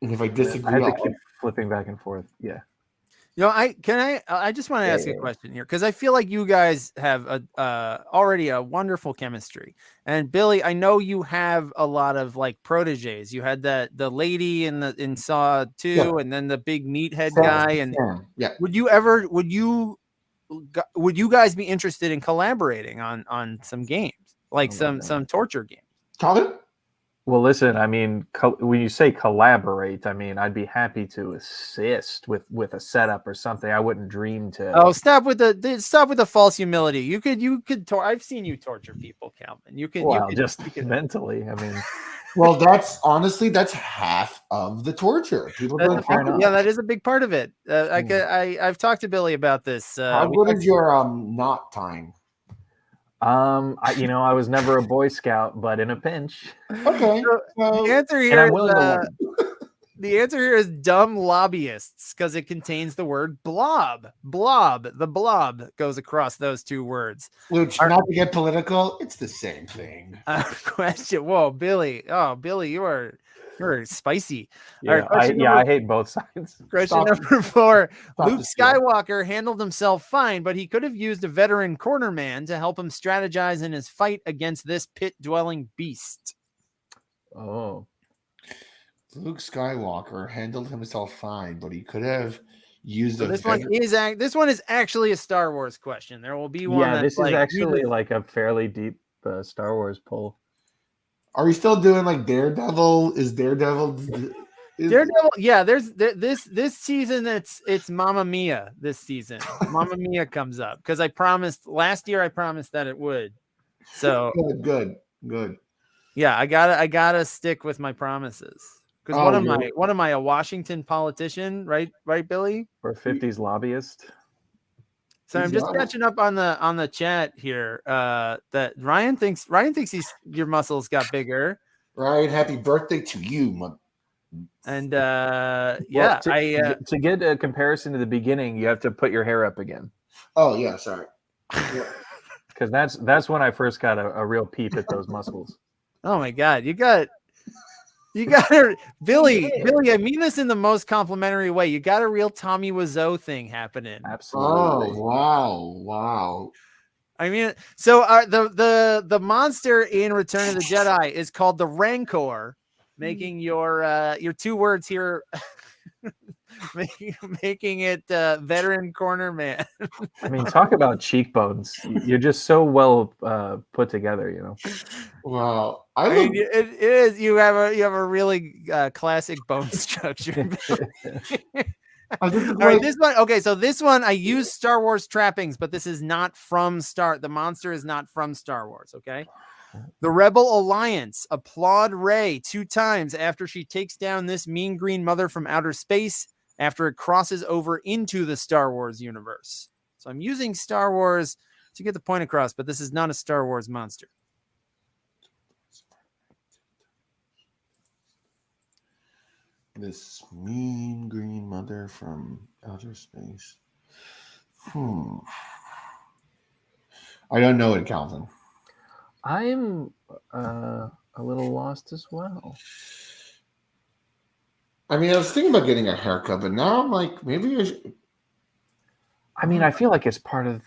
And if I I disagree, have to I'll, keep flipping back and forth. Yeah. I just want to ask you a question here because I feel like you guys have already a wonderful chemistry. And Billy, I know you have a lot of like proteges. You had the lady in Saw 2, Yeah. and then the big meathead Sam, guy. And yeah. would you guys be interested in collaborating on some games, like some torture games? Colin? Well, listen, I mean, when you say collaborate, I mean, I'd be happy to assist with a setup or something. I wouldn't dream to. Oh, stop with the false humility. You could. I've seen you torture people, Calvin. You could. Well, you could, just you could, mentally. I mean, Well, that's half of the torture. People don't talk about. yeah, that is a big part of it. I've talked to Billy about this. How good is your knot tying? I was never a Boy Scout, but in a pinch. Okay. The answer here the answer here is dumb lobbyists because it contains the word blob. Blob. The blob goes across those two words. Which, not to get political, it's the same thing. Question. Whoa, Billy. Oh, Billy, you're spicy. Yeah, I hate both sides. Question number 4. Luke Skywalker handled himself fine, but he could have used a veteran cornerman to help him strategize in his fight against this pit-dwelling beast. Oh. Luke Skywalker handled himself fine, but he could have used this one is actually a Star Wars question. There will be one. Yeah, this is actually like a fairly deep Star Wars poll. Are we still doing like Daredevil? Is Daredevil? Daredevil? Yeah, this season. It's Mamma Mia. This season, Mamma Mia comes up because last year I promised that it would. So good. Yeah, I gotta stick with my promises. Because what am I, a Washington politician, right, Billy? Or 50s lobbyist? So I'm just catching up on the chat here. That Ryan thinks your muscles got bigger. Ryan, happy birthday to you, and to get a comparison to the beginning, you have to put your hair up again. Oh yeah, sorry. Because that's when I first got a real peep at those muscles. Oh my God, you got her, Billy. Yeah. Billy, I mean this in the most complimentary way. You got a real Tommy Wiseau thing happening. Absolutely. Oh wow. I mean, so the monster in Return of the Jedi is called the Rancor, making your 2 words here, making it veteran corner man. I mean, talk about cheekbones. You're just so well put together, Wow. I mean, it is. You have a really classic bone structure. All right, this one. Okay, so this one I use Star Wars trappings, but this is not from the monster is not from Star Wars. Okay. The Rebel Alliance applaud Rey 2 times after she takes down this mean green mother from outer space after it crosses over into the Star Wars universe. So I'm using Star Wars to get the point across, but this is not a Star Wars monster. This mean green mother from outer space. I don't know it, Calvin. I'm a little lost as well. I mean, I was thinking about getting a haircut, but now I'm like, maybe I should. I mean, I feel like it's part of.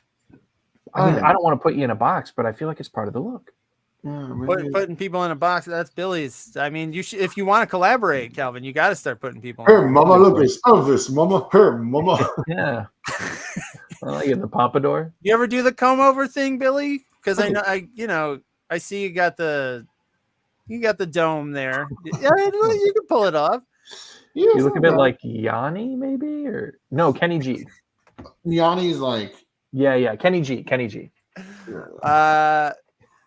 I don't want to put you in a box, but I feel like it's part of the look. Putting people in a box, that's Billy's. I mean, you should, if you want to collaborate, Calvin, you got to start putting people. Her mama, look at Elvis, mama. Her mama. Yeah. I like it, the pompadour. You ever do the comb over thing, Billy? Because I know, I see you got the dome there. Yeah, you can pull it off. You look a bit like Yanni, maybe, or no, Kenny G. Yanni's like, yeah, Kenny G.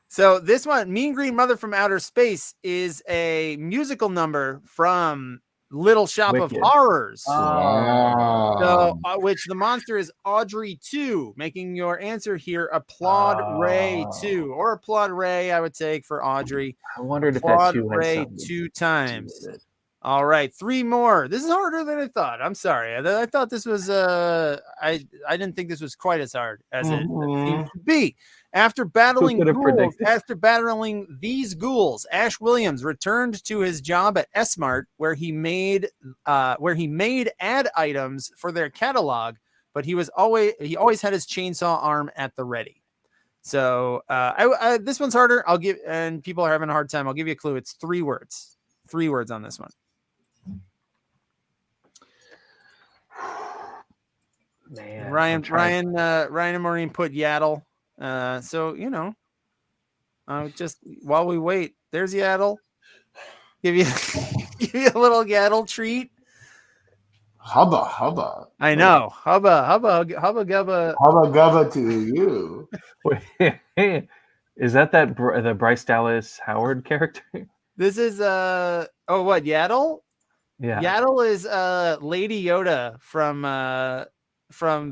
So this one, Mean Green Mother from Outer Space, is a musical number from Little Shop of Horrors. So, which the monster is Audrey 2, making your answer here Applaud Ray 2, or Applaud Ray, I would take for Audrey. I wondered if Applaud that 2 Ray 2 times. All right, 3 more. This is harder than I thought. I'm sorry. I thought this was I didn't think this was quite as hard as it seems to be. After battling these ghouls, Ash Williams returned to his job at S-Mart where he made ad items for their catalog, but he always had his chainsaw arm at the ready. So this one's harder. And people are having a hard time. I'll give you a clue. It's 3 words. 3 words on this one. Man, Ryan and Maureen put Yaddle. So just while we wait, there's Yaddle. Give you a little Yaddle treat. Hubba. I know. Hubba gubba. Hubba gubba to you. Wait, is that the Bryce Dallas Howard character? This is what, Yaddle? Yeah. Yaddle is Lady Yoda from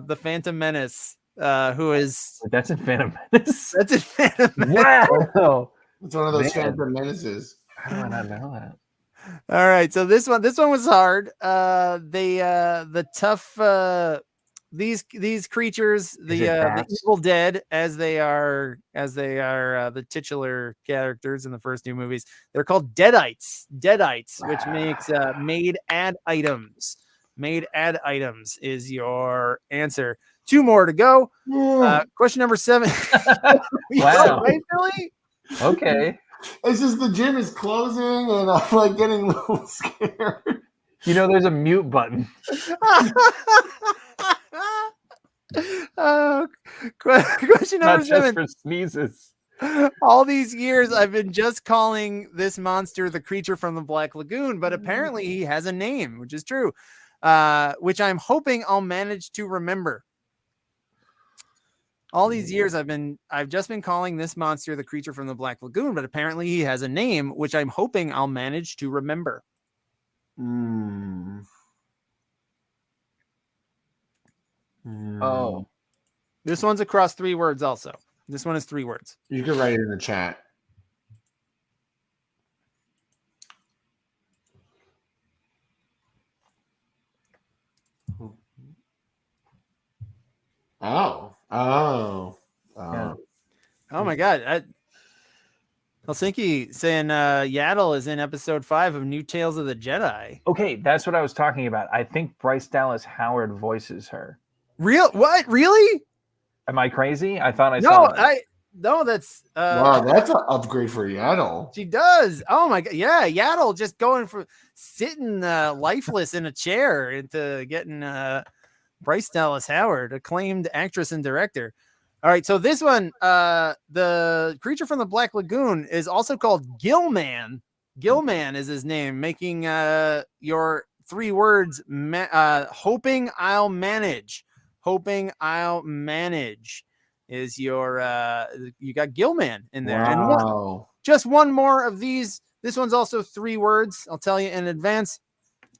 the Phantom Menace, who is That's in Phantom Menace. That's in Phantom Menace. Wow. It's one of those Phantom Menaces. How do I not know that? All right, so this one was hard. The tough these creatures, the Evil Dead, as they are the titular characters in the first 2 movies, they're called Deadites, which makes made ad items. Made ad items is your answer. 2 more to go. Question number 7. Wow. Right, Billy? Okay. It's just the gym is closing and I'm like getting a little scared. There's a mute button. Question number 7. Just for sneezes. All these years I've been just calling this monster the creature from the Black Lagoon, but apparently he has a name, which is true, which I'm hoping I'll manage to remember. All these years I've just been calling this monster the creature from the Black Lagoon, but apparently he has a name, which I'm hoping I'll manage to remember. Oh. This one's across 3 words also. This one is 3 words. You can write it in the chat. Oh my God. Helsinki saying Yaddle is in episode 5 of New Tales of the Jedi. Okay, that's what I was talking about. I think Bryce Dallas Howard voices her. What? Really? Am I crazy? I thought I saw it. No, that's wow, that's an upgrade for Yaddle. She does. Oh my God. Yeah, Yaddle just going from sitting lifeless in a chair into getting Bryce Dallas Howard, acclaimed actress and director. All right, so this one, the creature from the Black Lagoon is also called Gillman. Gillman is his name, making your 3 words, hoping I'll manage. Hoping I'll manage is your, you got Gillman in there. Wow. And just one more of these. This one's also 3 words. I'll tell you in advance.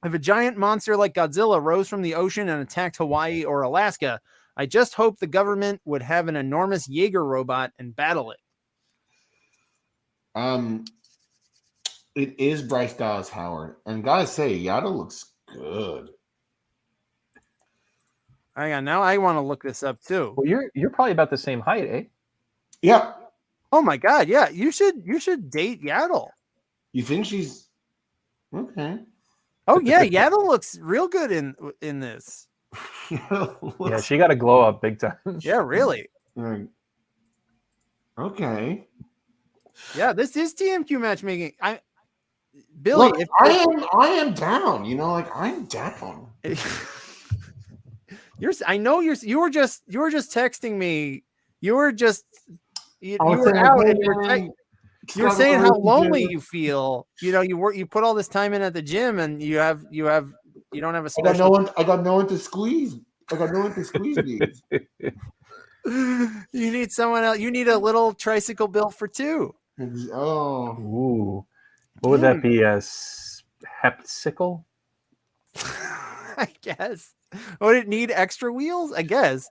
If a giant monster like Godzilla rose from the ocean and attacked Hawaii or Alaska, I just hope the government would have an enormous Jaeger robot and battle it. It is Bryce Dallas Howard. And gotta say, Yaddle looks good. Hang on, now I want to look this up too. Well, you're probably about the same height, eh? Yeah. Oh my God, yeah. You should date Yaddle. You think she's okay? Oh yeah, Yaddle looks real good in this. Yeah, she got to glow up big time. Yeah, really. Okay. Yeah, this is TMQ matchmaking. Billy, look, I am down. I'm down. You were just texting me. You were saying how lonely you feel. You put all this time in at the gym, and you don't have a special. I got no one to squeeze. I got no one to squeeze these. You need someone else. You need a little tricycle built for 2. Oh. Ooh. What would that be? A hepsicle? I guess. Would it need extra wheels? I guess.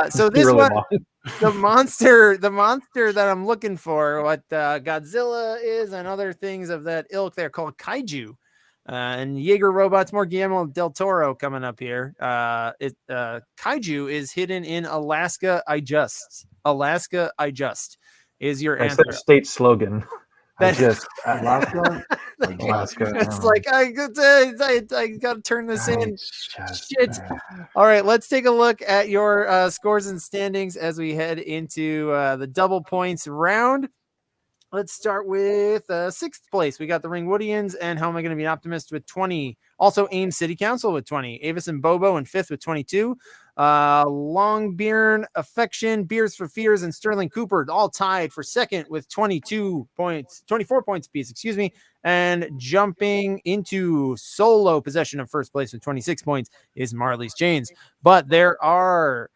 So this really one, the monster that I'm looking for, what Godzilla is and other things of that ilk, they're called kaiju. And Jaeger Robots, more Guillermo del Toro coming up here. Kaiju is hidden in Alaska. Alaska, I just is your That's answer. their state slogan. Alaska. Alaska. It's like I got to turn this in. Shit. All right, let's take a look at your scores and standings as we head into the double points round. Let's start with sixth place. We got the Ringwoodians and How Am I Going to Be an Optimist with 20. Also, Ames City Council with 20. Avis and Bobo in fifth with 22. Longbeard Affection, Beers for Fears, and Sterling Cooper all tied for second with 24 points apiece, excuse me. And jumping into solo possession of first place with 26 points is Marley's Chains. But there are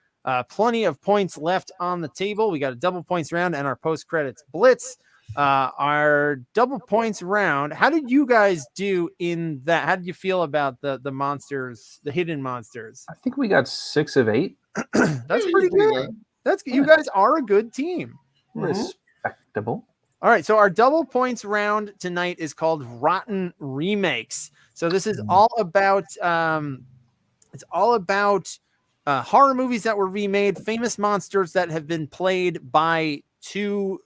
plenty of points left on the table. We got a double points round and our post-credits blitz. Our double points round. How did you guys do in that? How did you feel about the monsters, the hidden monsters? I think we got 6 of 8. That's pretty good. That's good. You guys are a good team. Respectable. All right, so our double points round tonight is called Rotten Remakes. So this is all about horror movies that were remade, famous monsters that have been played by two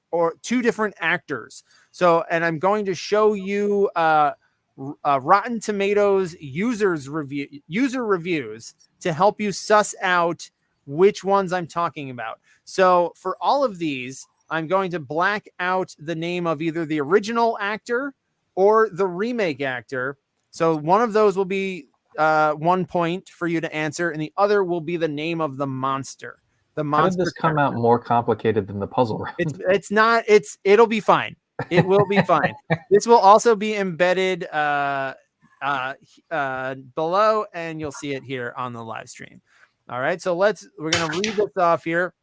different actors. So, and I'm going to show you Rotten Tomatoes user reviews to help you suss out which ones I'm talking about. So for all of these, I'm going to black out the name of either the original actor or the remake actor. So one of those will be 1 point for you to answer, and the other will be the name of the monster. The monster. How did this come out more complicated than the puzzle round? It'll be fine. It will be fine. This will also be embedded below, and you'll see it here on the live stream. All right, so we're gonna read this off here.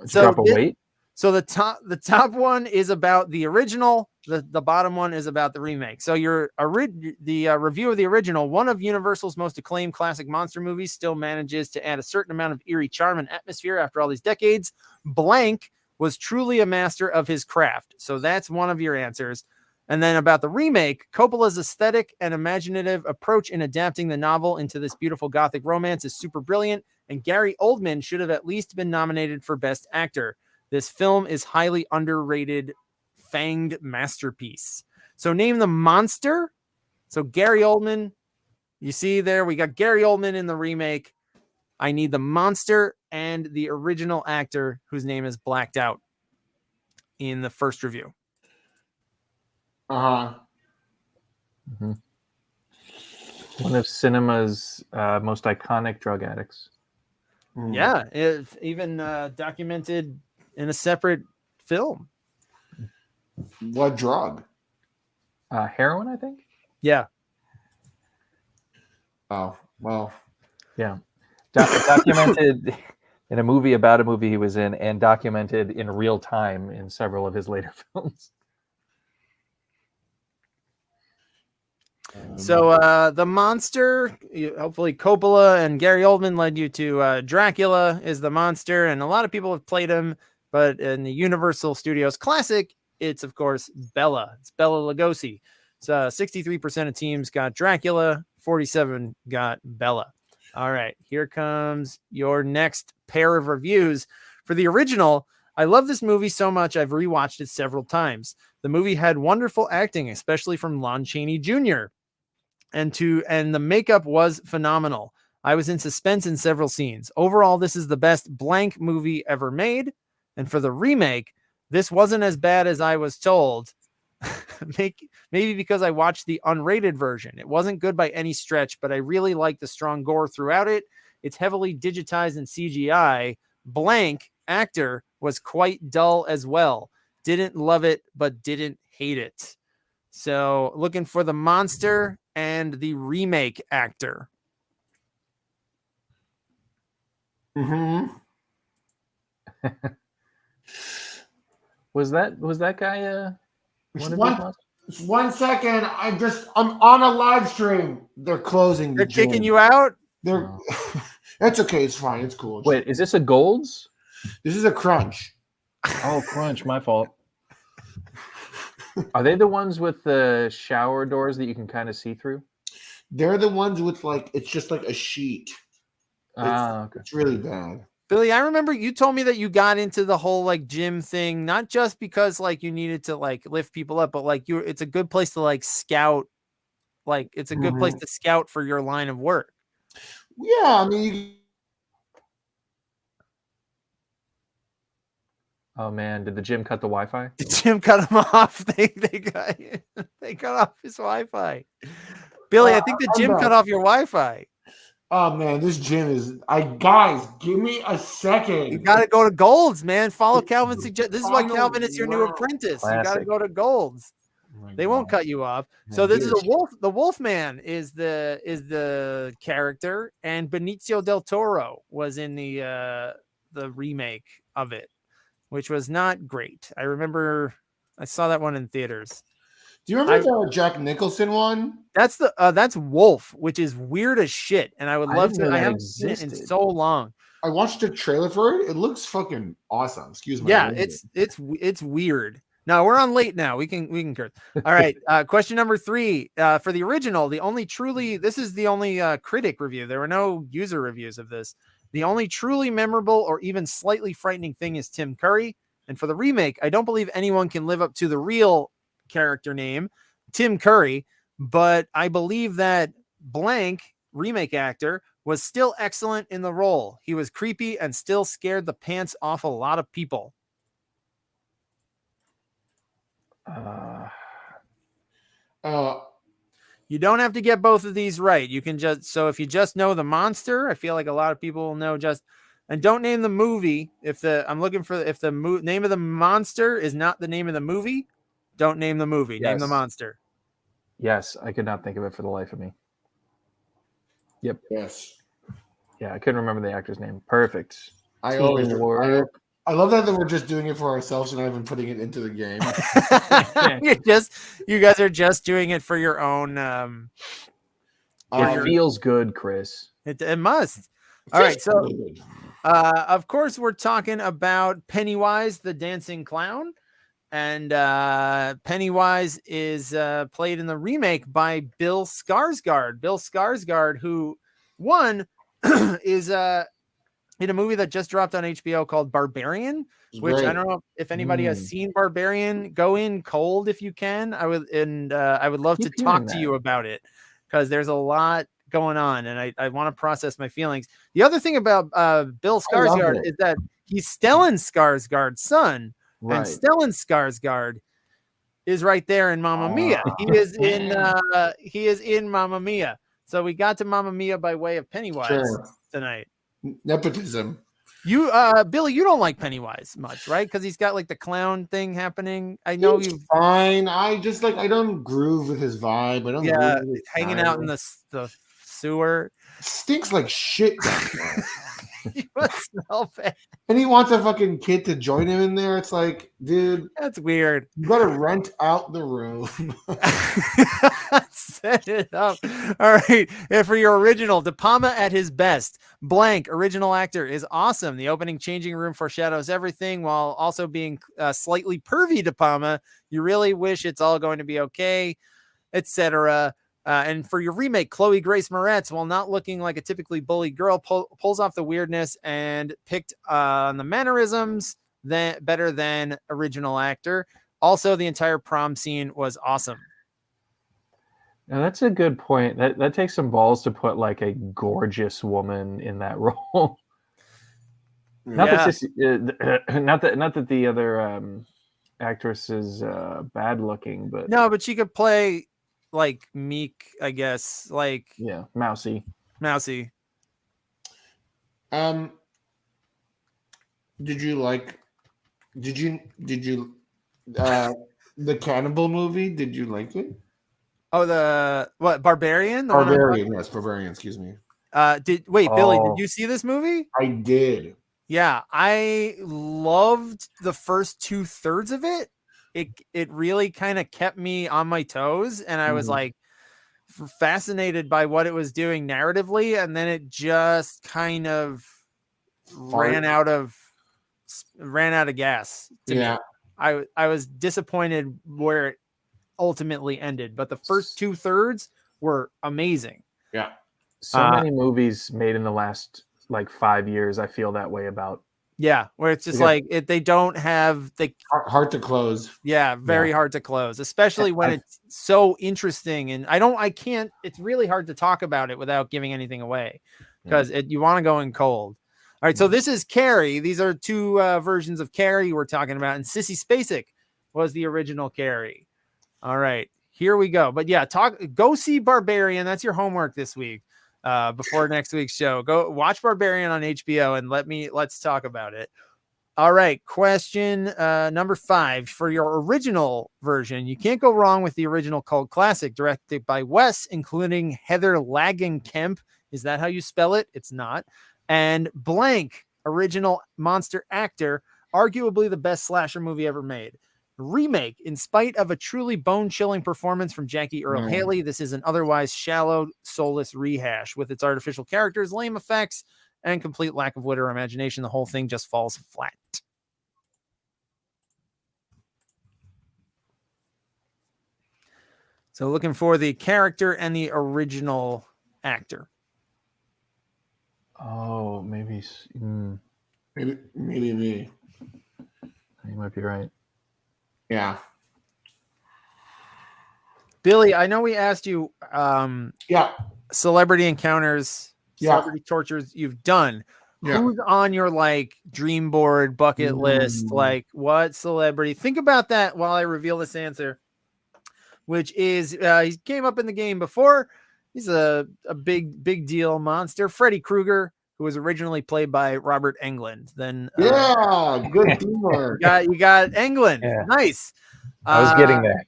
Drop a weight. So the top one is about the original. The bottom one is about the remake. So the review of the original, one of Universal's most acclaimed classic monster movies, still manages to add a certain amount of eerie charm and atmosphere after all these decades. Blank was truly a master of his craft. So that's one of your answers. And then about the remake, Coppola's aesthetic and imaginative approach in adapting the novel into this beautiful gothic romance is super brilliant, and Gary Oldman should have at least been nominated for Best Actor. This film is highly underrated, fanged masterpiece. So name the monster. So Gary Oldman, you see there, we got Gary Oldman in the remake. I need the monster and the original actor whose name is blacked out in the first review. One of cinema's most iconic drug addicts. Yeah, it's even documented in a separate film. What drug? Heroin, I think. Yeah. Oh, well. Yeah. Documented in a movie about a movie he was in, and documented in real time in several of his later films. So the monster, hopefully Coppola and Gary Oldman led you to Dracula is the monster, and a lot of people have played him, but in the Universal Studios classic, it's of course Bela. It's Bela Lugosi. So 63% of teams got Dracula, 47 got Bela. All right, here comes your next pair of reviews. For the original, I love this movie so much I've rewatched it several times. The movie had wonderful acting, especially from Lon Chaney Jr. And the makeup was phenomenal. I was in suspense in several scenes. Overall, this is the best blank movie ever made. And for the remake, this wasn't as bad as I was told. Maybe because I watched the unrated version. It wasn't good by any stretch, but I really like the strong gore throughout it. It's heavily digitized in CGI. Blank actor was quite dull as well. Didn't love it, but didn't hate it. So looking for the monster and the remake actor. Was that guy one second, I'm on a live stream. They're closing. They're kicking you out? That's okay, it's fine, it's cool. Wait, is this a Gold's? This is a Crunch. Oh, Crunch, my fault. Are they the ones with the shower doors that you can kind of see through? They're the ones with like it's just like a sheet. Okay. It's really bad. Billy, I remember you told me that you got into the whole like gym thing, not just because like you needed to like lift people up, but like it's a good place to like scout. Like it's a good place to scout for your line of work. Yeah, I mean, Oh man, did the gym cut the Wi-Fi? The gym cut him off. They cut off his Wi-Fi. Billy, I think the gym cut off your Wi-Fi. Oh man, this gym is. Guys, give me a second. You got to go to Gold's, man. Follow Calvin's suggestion. This is why Calvin is your new apprentice. Classic. You got to go to Gold's. They won't cut you off. So this is a wolf. The Wolfman is the character, and Benicio del Toro was in the remake of it, which was not great. I remember I saw that one in theaters. Do you remember the Jack Nicholson one? That's that's Wolf, which is weird as shit, and I would love to. I haven't seen it in so long. I watched the trailer for it. It looks fucking awesome. Excuse me. Yeah, it's weird. No, we're on late now. We can curse. All right. Question number 3. For the original, this is the only critic review. There were no user reviews of this. The only truly memorable or even slightly frightening thing is Tim Curry. And for the remake, I don't believe anyone can live up to the real character name, Tim Curry, but I believe that blank remake actor was still excellent in the role. He was creepy and still scared the pants off a lot of people. You don't have to get both of these right. You can if you just know the monster, I feel like a lot of people will know and don't name the movie. If the name of the monster is not the name of the movie, don't name the movie. Name the monster. Yes, I could not think of it for the life of me. Yep. Yes. Yeah, I couldn't remember the actor's name. Perfect. I love that we're just doing it for ourselves and not even putting it into the game. You guys are just doing it for your own. It feels good, Chris. It must. All right, so of course we're talking about Pennywise the Dancing Clown, and Pennywise is played in the remake by Bill Skarsgård. Bill Skarsgård, who is in a movie that just dropped on HBO called Barbarian, which I don't know if anybody has seen Barbarian. Go in cold if you can. I would love to talk to you about it because there's a lot going on and I want to process my feelings. The other thing about Bill Skarsgård is that he's Stellan Skarsgård's son, and Stellan Skarsgård is right there in Mamma Mia. He is in Mamma Mia. So we got to Mamma Mia by way of Pennywise tonight. Nepotism. You Billy, you don't like Pennywise much, right? Because he's got like the clown thing happening. I know you fine. I just I don't groove with his vibe. I don't groove with his hanging out in the sewer. Stinks like shit down there. You must smell bad. And he wants a fucking kid to join him in there. It's like, dude, that's weird. You gotta rent out the room. Set it up. All right. And for your original, De Palma at his best. Blank original actor is awesome. The opening changing room foreshadows everything while also being slightly pervy. De Palma, you really wish it's all going to be okay, etc. And for your remake, Chloe Grace Moretz, while not looking like a typically bullied girl, pulls off the weirdness and picked on the mannerisms better than original actor. Also, the entire prom scene was awesome. Now that's a good point. That takes some balls to put like a gorgeous woman in that role. Not that the other actress is bad looking, but no, but she could play like meek, I guess. Like mousy. Did you the cannibal movie? Did you like it? Oh, Barbarian? Barbarian, yes, Barbarian, excuse me. Billy, did you see this movie? I did. Yeah, I loved the first 2/3 of it. It really kind of kept me on my toes, and I was like fascinated by what it was doing narratively, and then it just kind of ran out of gas to me. I was disappointed where ultimately ended, but the first 2/3 were amazing. Yeah. So many movies made in the last like 5 years, I feel that way about. Yeah, where it's just like they don't have hard to close. Yeah, very hard to close, especially when it's so interesting. And it's really hard to talk about it without giving anything away because you want to go in cold. All right, so this is Carrie. These are two versions of Carrie we're talking about, and Sissy Spacek was the original Carrie. All right, here we go. But yeah, go see Barbarian. That's your homework this week. Before next week's show, go watch Barbarian on HBO and let's talk about it. All right, question number 5 for your original version. You can't go wrong with the original cult classic directed by Wes, including Heather Langenkamp. Is that how you spell it? It's not. And blank, original monster actor, arguably the best slasher movie ever made. Remake, in spite of a truly bone-chilling performance from Jackie Earle Haley, this is an otherwise shallow, soulless rehash with its artificial characters, lame effects, and complete lack of wit or imagination. The whole thing just falls flat. So looking for the character and the original actor. Oh, maybe me. You might be right. Yeah. Billy, I know we asked you celebrity encounters, celebrity tortures you've done. Yeah. Who's on your like dream board bucket list? Like what celebrity? Think about that while I reveal this answer, which is he came up in the game before. He's a big deal monster. Freddy Krueger, who was originally played by Robert Englund. Then good teamwork. You got Englund. Yeah. Nice. I was getting there.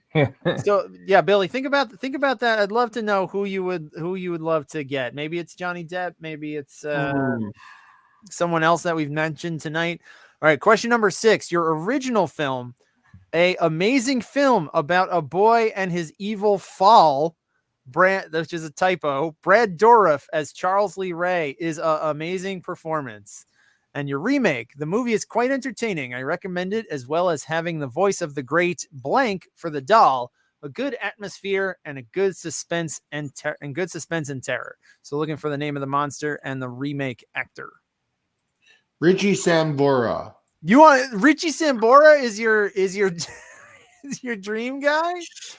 So yeah, Billy, think about that. I'd love to know who you would love to get. Maybe it's Johnny Depp. Maybe it's someone else that we've mentioned tonight. All right, question number 6. Your original film, a amazing film about a boy and his evil fall. Which is a typo. Brad Dourif as Charles Lee Ray is an amazing performance. And your remake, the movie is quite entertaining. I recommend it, as well as having the voice of the great blank for the doll, a good atmosphere, and a good suspense and terror. So looking for the name of the monster and the remake actor. Richie Sambora. You want Richie Sambora is your is your dream guy?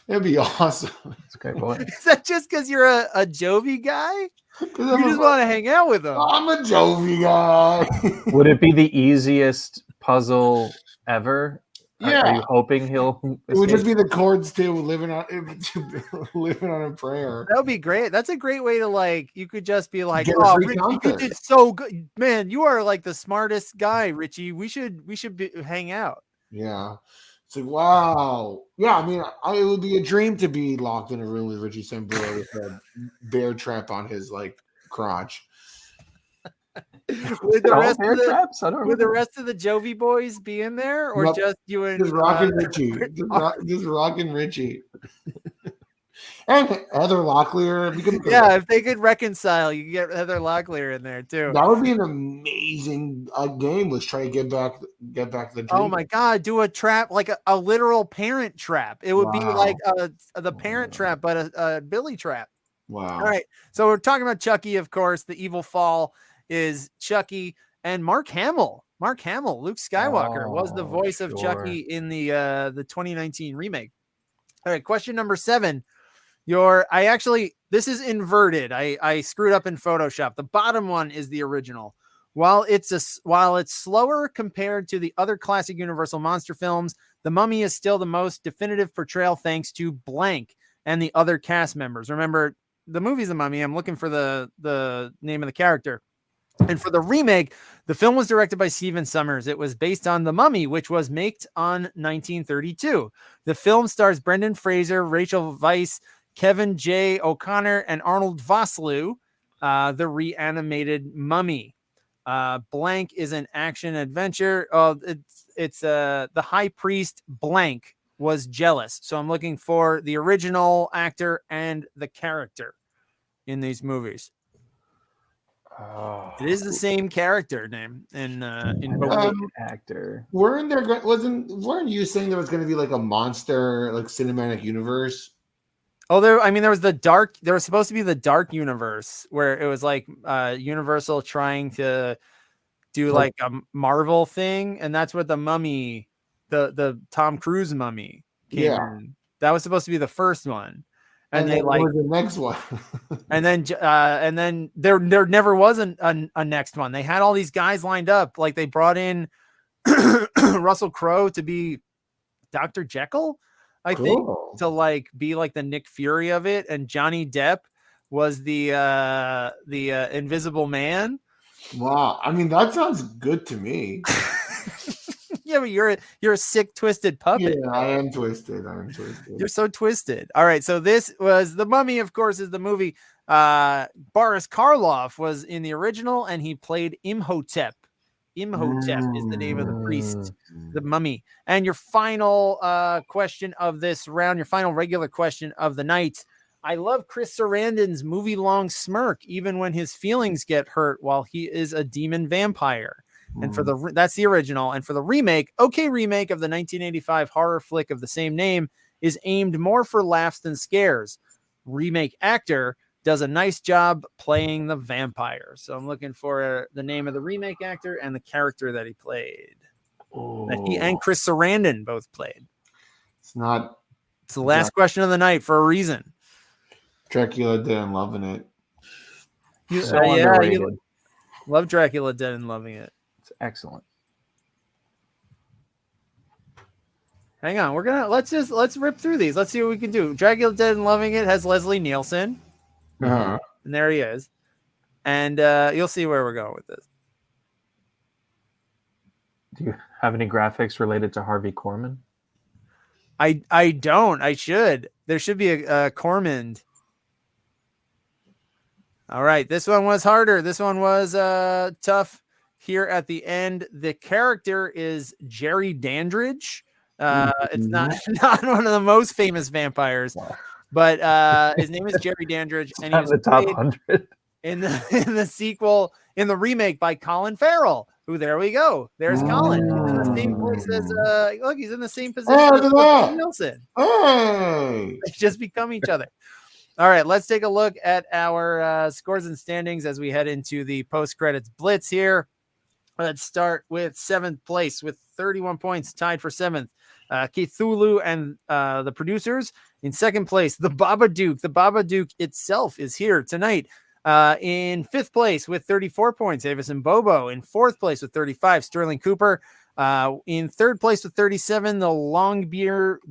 That'd be awesome. That's a great point. Is that just because you're a Jovi guy? You just want to hang out with him. I'm a Jovi guy. Would it be the easiest puzzle ever? Yeah. Are you hoping he'll? It would just be the chords too, living on a prayer. That would be great. That's a great way to like. You could just be like, Get "Oh, Richie, you did so good, man! You are like the smartest guy, Richie. We should hang out." Yeah. It's like, wow. Yeah, I mean, it would be a dream to be locked in a room with Richie Sambora with a bear trap on his like crotch. Would the rest of the Jovi boys be in there, or just you and just rocking Richie? Just rocking Richie. And Heather Locklear. If they could reconcile, you get Heather Locklear in there too. That would be an amazing game. Let's try to get back the dream. Oh my God, do a trap, like a literal parent trap. It would be like the parent trap, but a Billy trap. Wow. All right. So we're talking about Chucky, of course. The evil fall is Chucky, and Mark Hamill. Luke Skywalker was the voice of Chucky in the 2019 remake. All right, question number 7. This is inverted. I screwed up in Photoshop. The bottom one is the original. While it's slower compared to the other classic Universal monster films, The Mummy is still the most definitive portrayal thanks to blank and the other cast members. Remember, the movie's The Mummy. I'm looking for the name of the character. And for the remake, the film was directed by Stephen Sommers. It was based on The Mummy, which was made on 1932. The film stars Brendan Fraser, Rachel Weisz, Kevin J. O'Connor, and Arnold Vosloo, the reanimated mummy. Blank is an action adventure. It's the high priest blank was jealous. So I'm looking for the original actor and the character in these movies. Oh, It is the same character name in both. actor. Weren't you saying there was going to be like a monster like cinematic universe? Oh, there was there was supposed to be the dark universe where it was like Universal trying to do like a Marvel thing, and that's what the Mummy, the Tom Cruise Mummy came in. That was supposed to be the first one. And they like the next one. and then there never was a next one. They had all these guys lined up. Like they brought in Russell Crowe to be Dr. Jekyll, I think, to like be like the Nick Fury of it, and Johnny Depp was the Invisible Man. Wow, I mean that sounds good to me. Yeah, but you're a sick, twisted puppet. Yeah, I am twisted. You're so twisted. All right, so this was The Mummy, of course, is the movie. Boris Karloff was in the original, and he played Imhotep. Imhotep is the name of the priest, the mummy. And your final question of this round, your final regular question of the night. I love Chris Sarandon's movie-long smirk, even when his feelings get hurt while he is a demon vampire. And for that's the original. And for the remake, remake of the 1985 horror flick of the same name is aimed more for laughs than scares. Remake actor does a nice job playing the vampire. So I'm looking for the name of the remake actor and the character that he played. That he and Chris Sarandon both played. It's the last question of the night for a reason. Dracula Dead and Loving It. You love Dracula Dead and Loving It. It's excellent. Hang on, let's rip through these. Let's see what we can do. Dracula Dead and Loving It has Leslie Nielsen. Uh-huh. And there he is. And you'll see where we're going with this. Do you have any graphics related to Harvey Korman? I don't. I should. There should be a Cormand. All right. This one was harder. This one was tough here at the end. The character is Jerry Dandridge. It's not one of the most famous vampires, but his name is Jerry Dandridge, and he's the top 100 in the sequel, in the remake by Colin Farrell. Who, there we go. There's Colin. He's in the same place as look, he's in the same position as Nielsen. Hey, They just become each other. All right, let's take a look at our scores and standings as we head into the post-credits blitz here. Let's start with 7th place with 31 points, tied for 7th. Cthulhu and the producers. In 2nd place, the Babadook. The Babadook itself is here tonight. In 5th place with 34 points, Avis and Bobo. In 4th place with 35, Sterling Cooper. In 3rd place with 37, the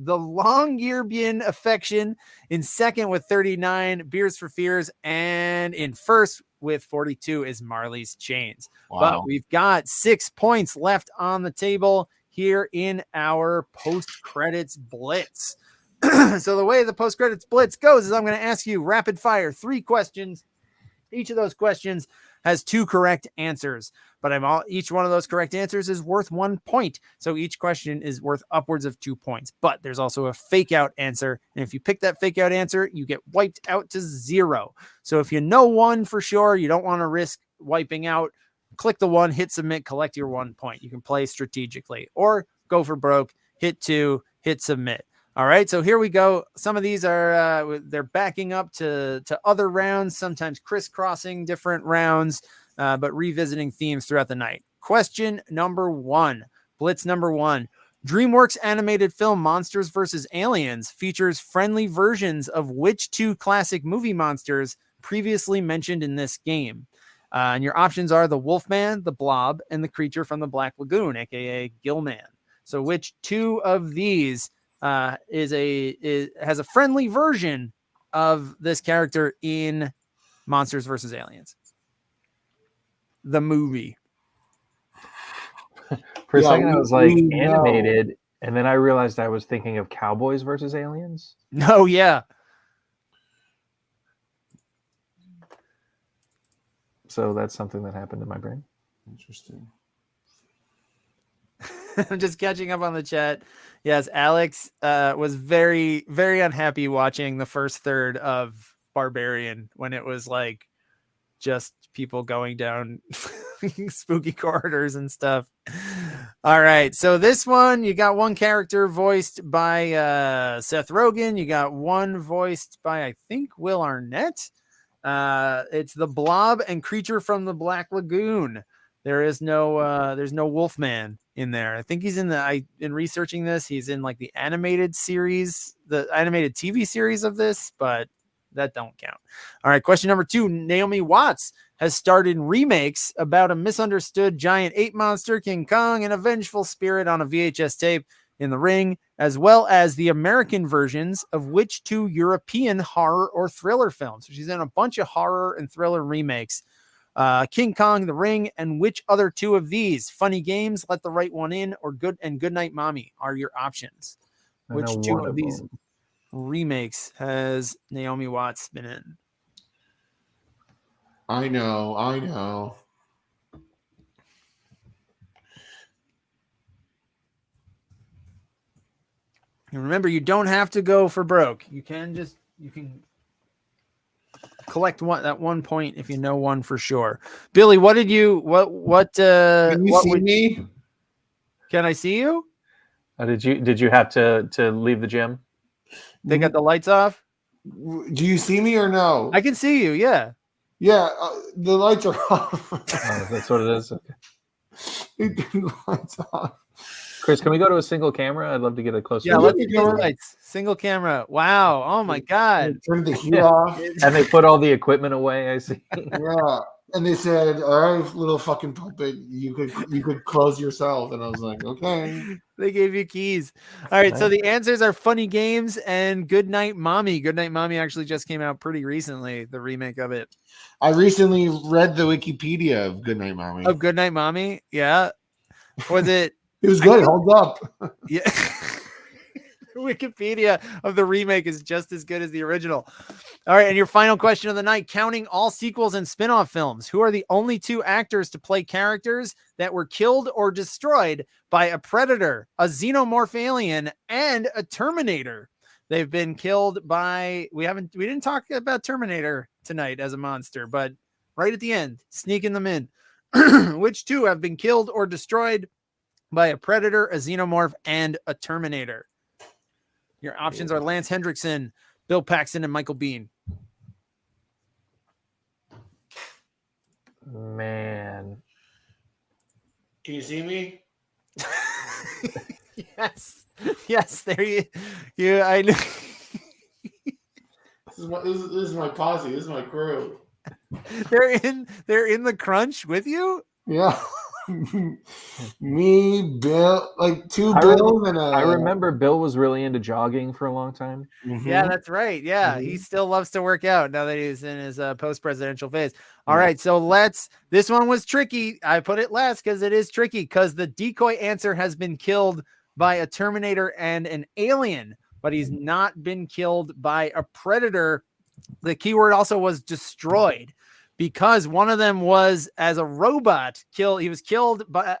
Longyearbyen Affection. In 2nd with 39, Beers for Fears. And in 1st with 42 is Marley's Chains. Wow. But we've got 6 points left on the table here in our post-credits blitz. So the way the post-credits blitz goes is I'm going to ask you rapid fire 3 questions. Each of those questions has 2 correct answers, but each one of those correct answers is worth 1 point. So each question is worth upwards of 2 points, but there's also a fake out answer. And if you pick that fake out answer, you get wiped out to 0. So if you know one for sure, you don't want to risk wiping out, click the 1, hit submit, collect your 1 point. You can play strategically or go for broke, hit 2, hit submit. All right, so here we go. Some of these are they're backing up to other rounds, sometimes crisscrossing different rounds, but revisiting themes throughout the night. Question number 1, blitz number 1. DreamWorks animated film Monsters vs. Aliens features friendly versions of which 2 classic movie monsters previously mentioned in this game? And your options are the Wolfman, the Blob, and the creature from the Black Lagoon, aka Gillman. So which 2 of these has a friendly version of this character in Monsters vs. Aliens, the movie? For a second, I was like animated, and then I realized I was thinking of Cowboys versus Aliens. No, yeah. So that's something that happened in my brain. Interesting. I'm just catching up on the chat. Yes, Alex was very, very unhappy watching the first third of Barbarian when it was like just people going down spooky corridors and stuff. All right, so this one, you got one character voiced by Seth Rogen. You got one voiced by, I think, Will Arnett. It's the Blob and Creature from the Black Lagoon. There's no Wolfman in there. I think he's in in researching this, he's in like the animated series, the animated TV series of this, but that don't count. All right, question number 2. Naomi Watts has starred in remakes about a misunderstood giant ape monster, King Kong, and a vengeful spirit on a VHS tape, In the Ring, as well as the American versions of which 2 European horror or thriller films? So she's in a bunch of horror and thriller remakes. King Kong, The Ring, and which other 2 of these? Funny Games, Let the Right One In, or Goodnight Mommy are your options. Which 2 of these remakes has Naomi Watts been in? I know. And remember, you don't have to go for broke. You can collect that 1 point if you know one for sure. Billy, what can you see me? Can I see you? Did you have to leave the gym? They got the lights off. Do you see me or no? I can see you. Yeah. Yeah, the lights are off. Oh, that's what it is. Okay. The lights off. Chris, can we go to a single camera? I'd love to get a closer. Yeah, let's go lights. Single camera. Wow. Oh my God. Turn the heat off. And they put all the equipment away. I see. Yeah. And they said, all right, little fucking puppet, you could close yourself. And I was like, okay. They gave you keys. All right. So the answers are Funny Games and Goodnight Mommy. Goodnight Mommy actually just came out pretty recently, the remake of it. I recently read the Wikipedia of Goodnight Mommy. Of Goodnight Mommy? Yeah. Was it? It was good. Hold up. Yeah. Wikipedia of the remake is just as good as the original. All right, and your final question of the night, counting all sequels and spin-off films, who are the only 2 actors to play characters that were killed or destroyed by a predator, a xenomorph alien, and a Terminator? They've been killed by, we didn't talk about Terminator tonight as a monster, but right at the end, sneaking them in. Which 2 have been killed or destroyed by a predator, a xenomorph, and a Terminator? Your options are Lance Hendrickson, Bill Paxton, and Michael Biehn. Man. Can you see me? Yes. There you. I know. This is my posse. This is my crew. They're in the crunch with you. Yeah. Me, Bill, like 2 Bills and I remember Bill was really into jogging for a long time. Mm-hmm. Yeah, that's right. Yeah, he still loves to work out now that he's in his post-presidential phase. All right, so this one was tricky. I put it last because it is tricky, because the decoy answer has been killed by a Terminator and an alien, but he's not been killed by a predator. The keyword also was destroyed, because one of them was as a robot killed. He was killed by,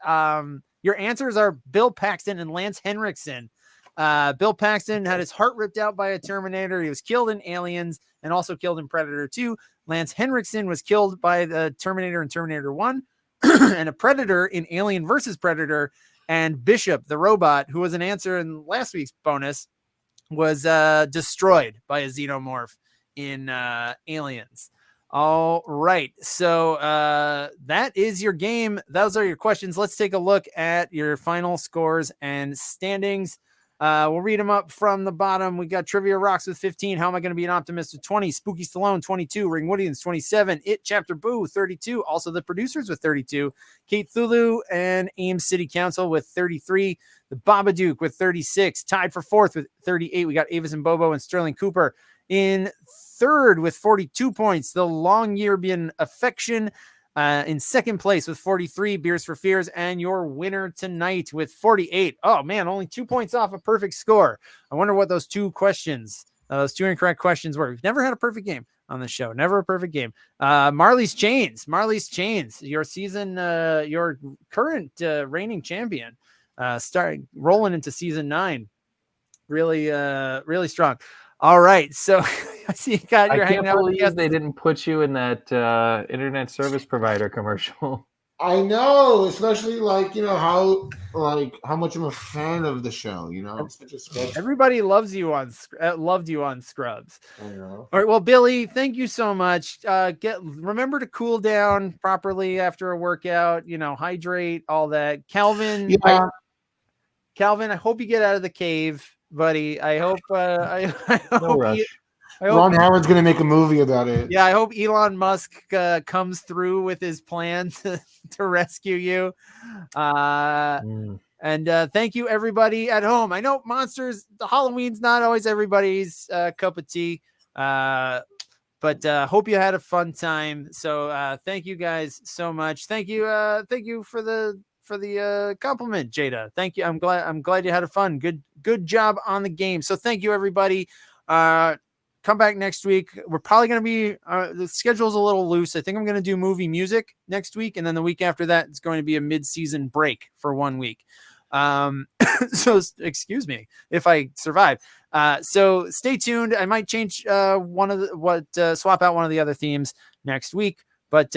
your answers are Bill Paxton and Lance Henriksen. Bill Paxton had his heart ripped out by a Terminator. He was killed in Aliens and also killed in Predator 2. Lance Henriksen was killed by the Terminator in Terminator 1 and a Predator in Alien versus Predator. And Bishop, the robot, who was an answer in last week's bonus, was destroyed by a xenomorph in Aliens. All right. So that is your game. Those are your questions. Let's take a look at your final scores and standings. We'll read them up from the bottom. We got Trivia Rocks with 15. How am I going to be an optimist with 20? Spooky Stallone, 22. Ring Woodians, 27. It Chapter Boo, 32. Also the producers with 32. Kate Thulu and Ames City Council with 33. The Babadook with 36. Tied for 4th with 38. We got Avis and Bobo and Sterling Cooper in 3rd with 42 points. The Longyearbyen Affection in 2nd place with 43, Beers for Fears, and your winner tonight with 48. Oh man, only 2 points off a perfect score. I wonder what those 2 incorrect questions were. We've never had a perfect game on the show. Never a perfect game. Marley's Chains, your season, your current reigning champion, rolling into season 9. Really strong. All right, so I see you got I your can't hanging out with believe guests. they didn't put you in that internet service provider commercial. I know, especially like how much I'm a fan of the show. It's such a special. Everybody loved you on Scrubs. I know. All right, well, Billy, thank you so much. Remember to cool down properly after a workout. Hydrate, all that. Calvin, Yeah. Calvin, I hope you get out of the cave, buddy. I hope. I No hope rush. Ron Howard's gonna make a movie about it. Yeah, I hope Elon Musk comes through with his plan to rescue you. And thank you, everybody at home. I know monsters, Halloween's not always everybody's cup of tea, but hope you had a fun time. So thank you guys so much. Thank you for the compliment, Jada. Thank you. I'm glad you had a fun. Good job on the game. So thank you, everybody. Come back next week. We're probably going to be the schedule's a little loose. I think I'm going to do movie music next week, and then the week after that it's going to be a mid-season break for 1 week. So excuse me if I survive. So stay tuned. I might change swap out one of the other themes next week. But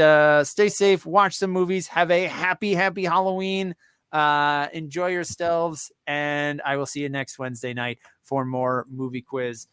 stay safe. Watch some movies. Have a happy Halloween. Enjoy yourselves, and I will see you next Wednesday night for more movie quiz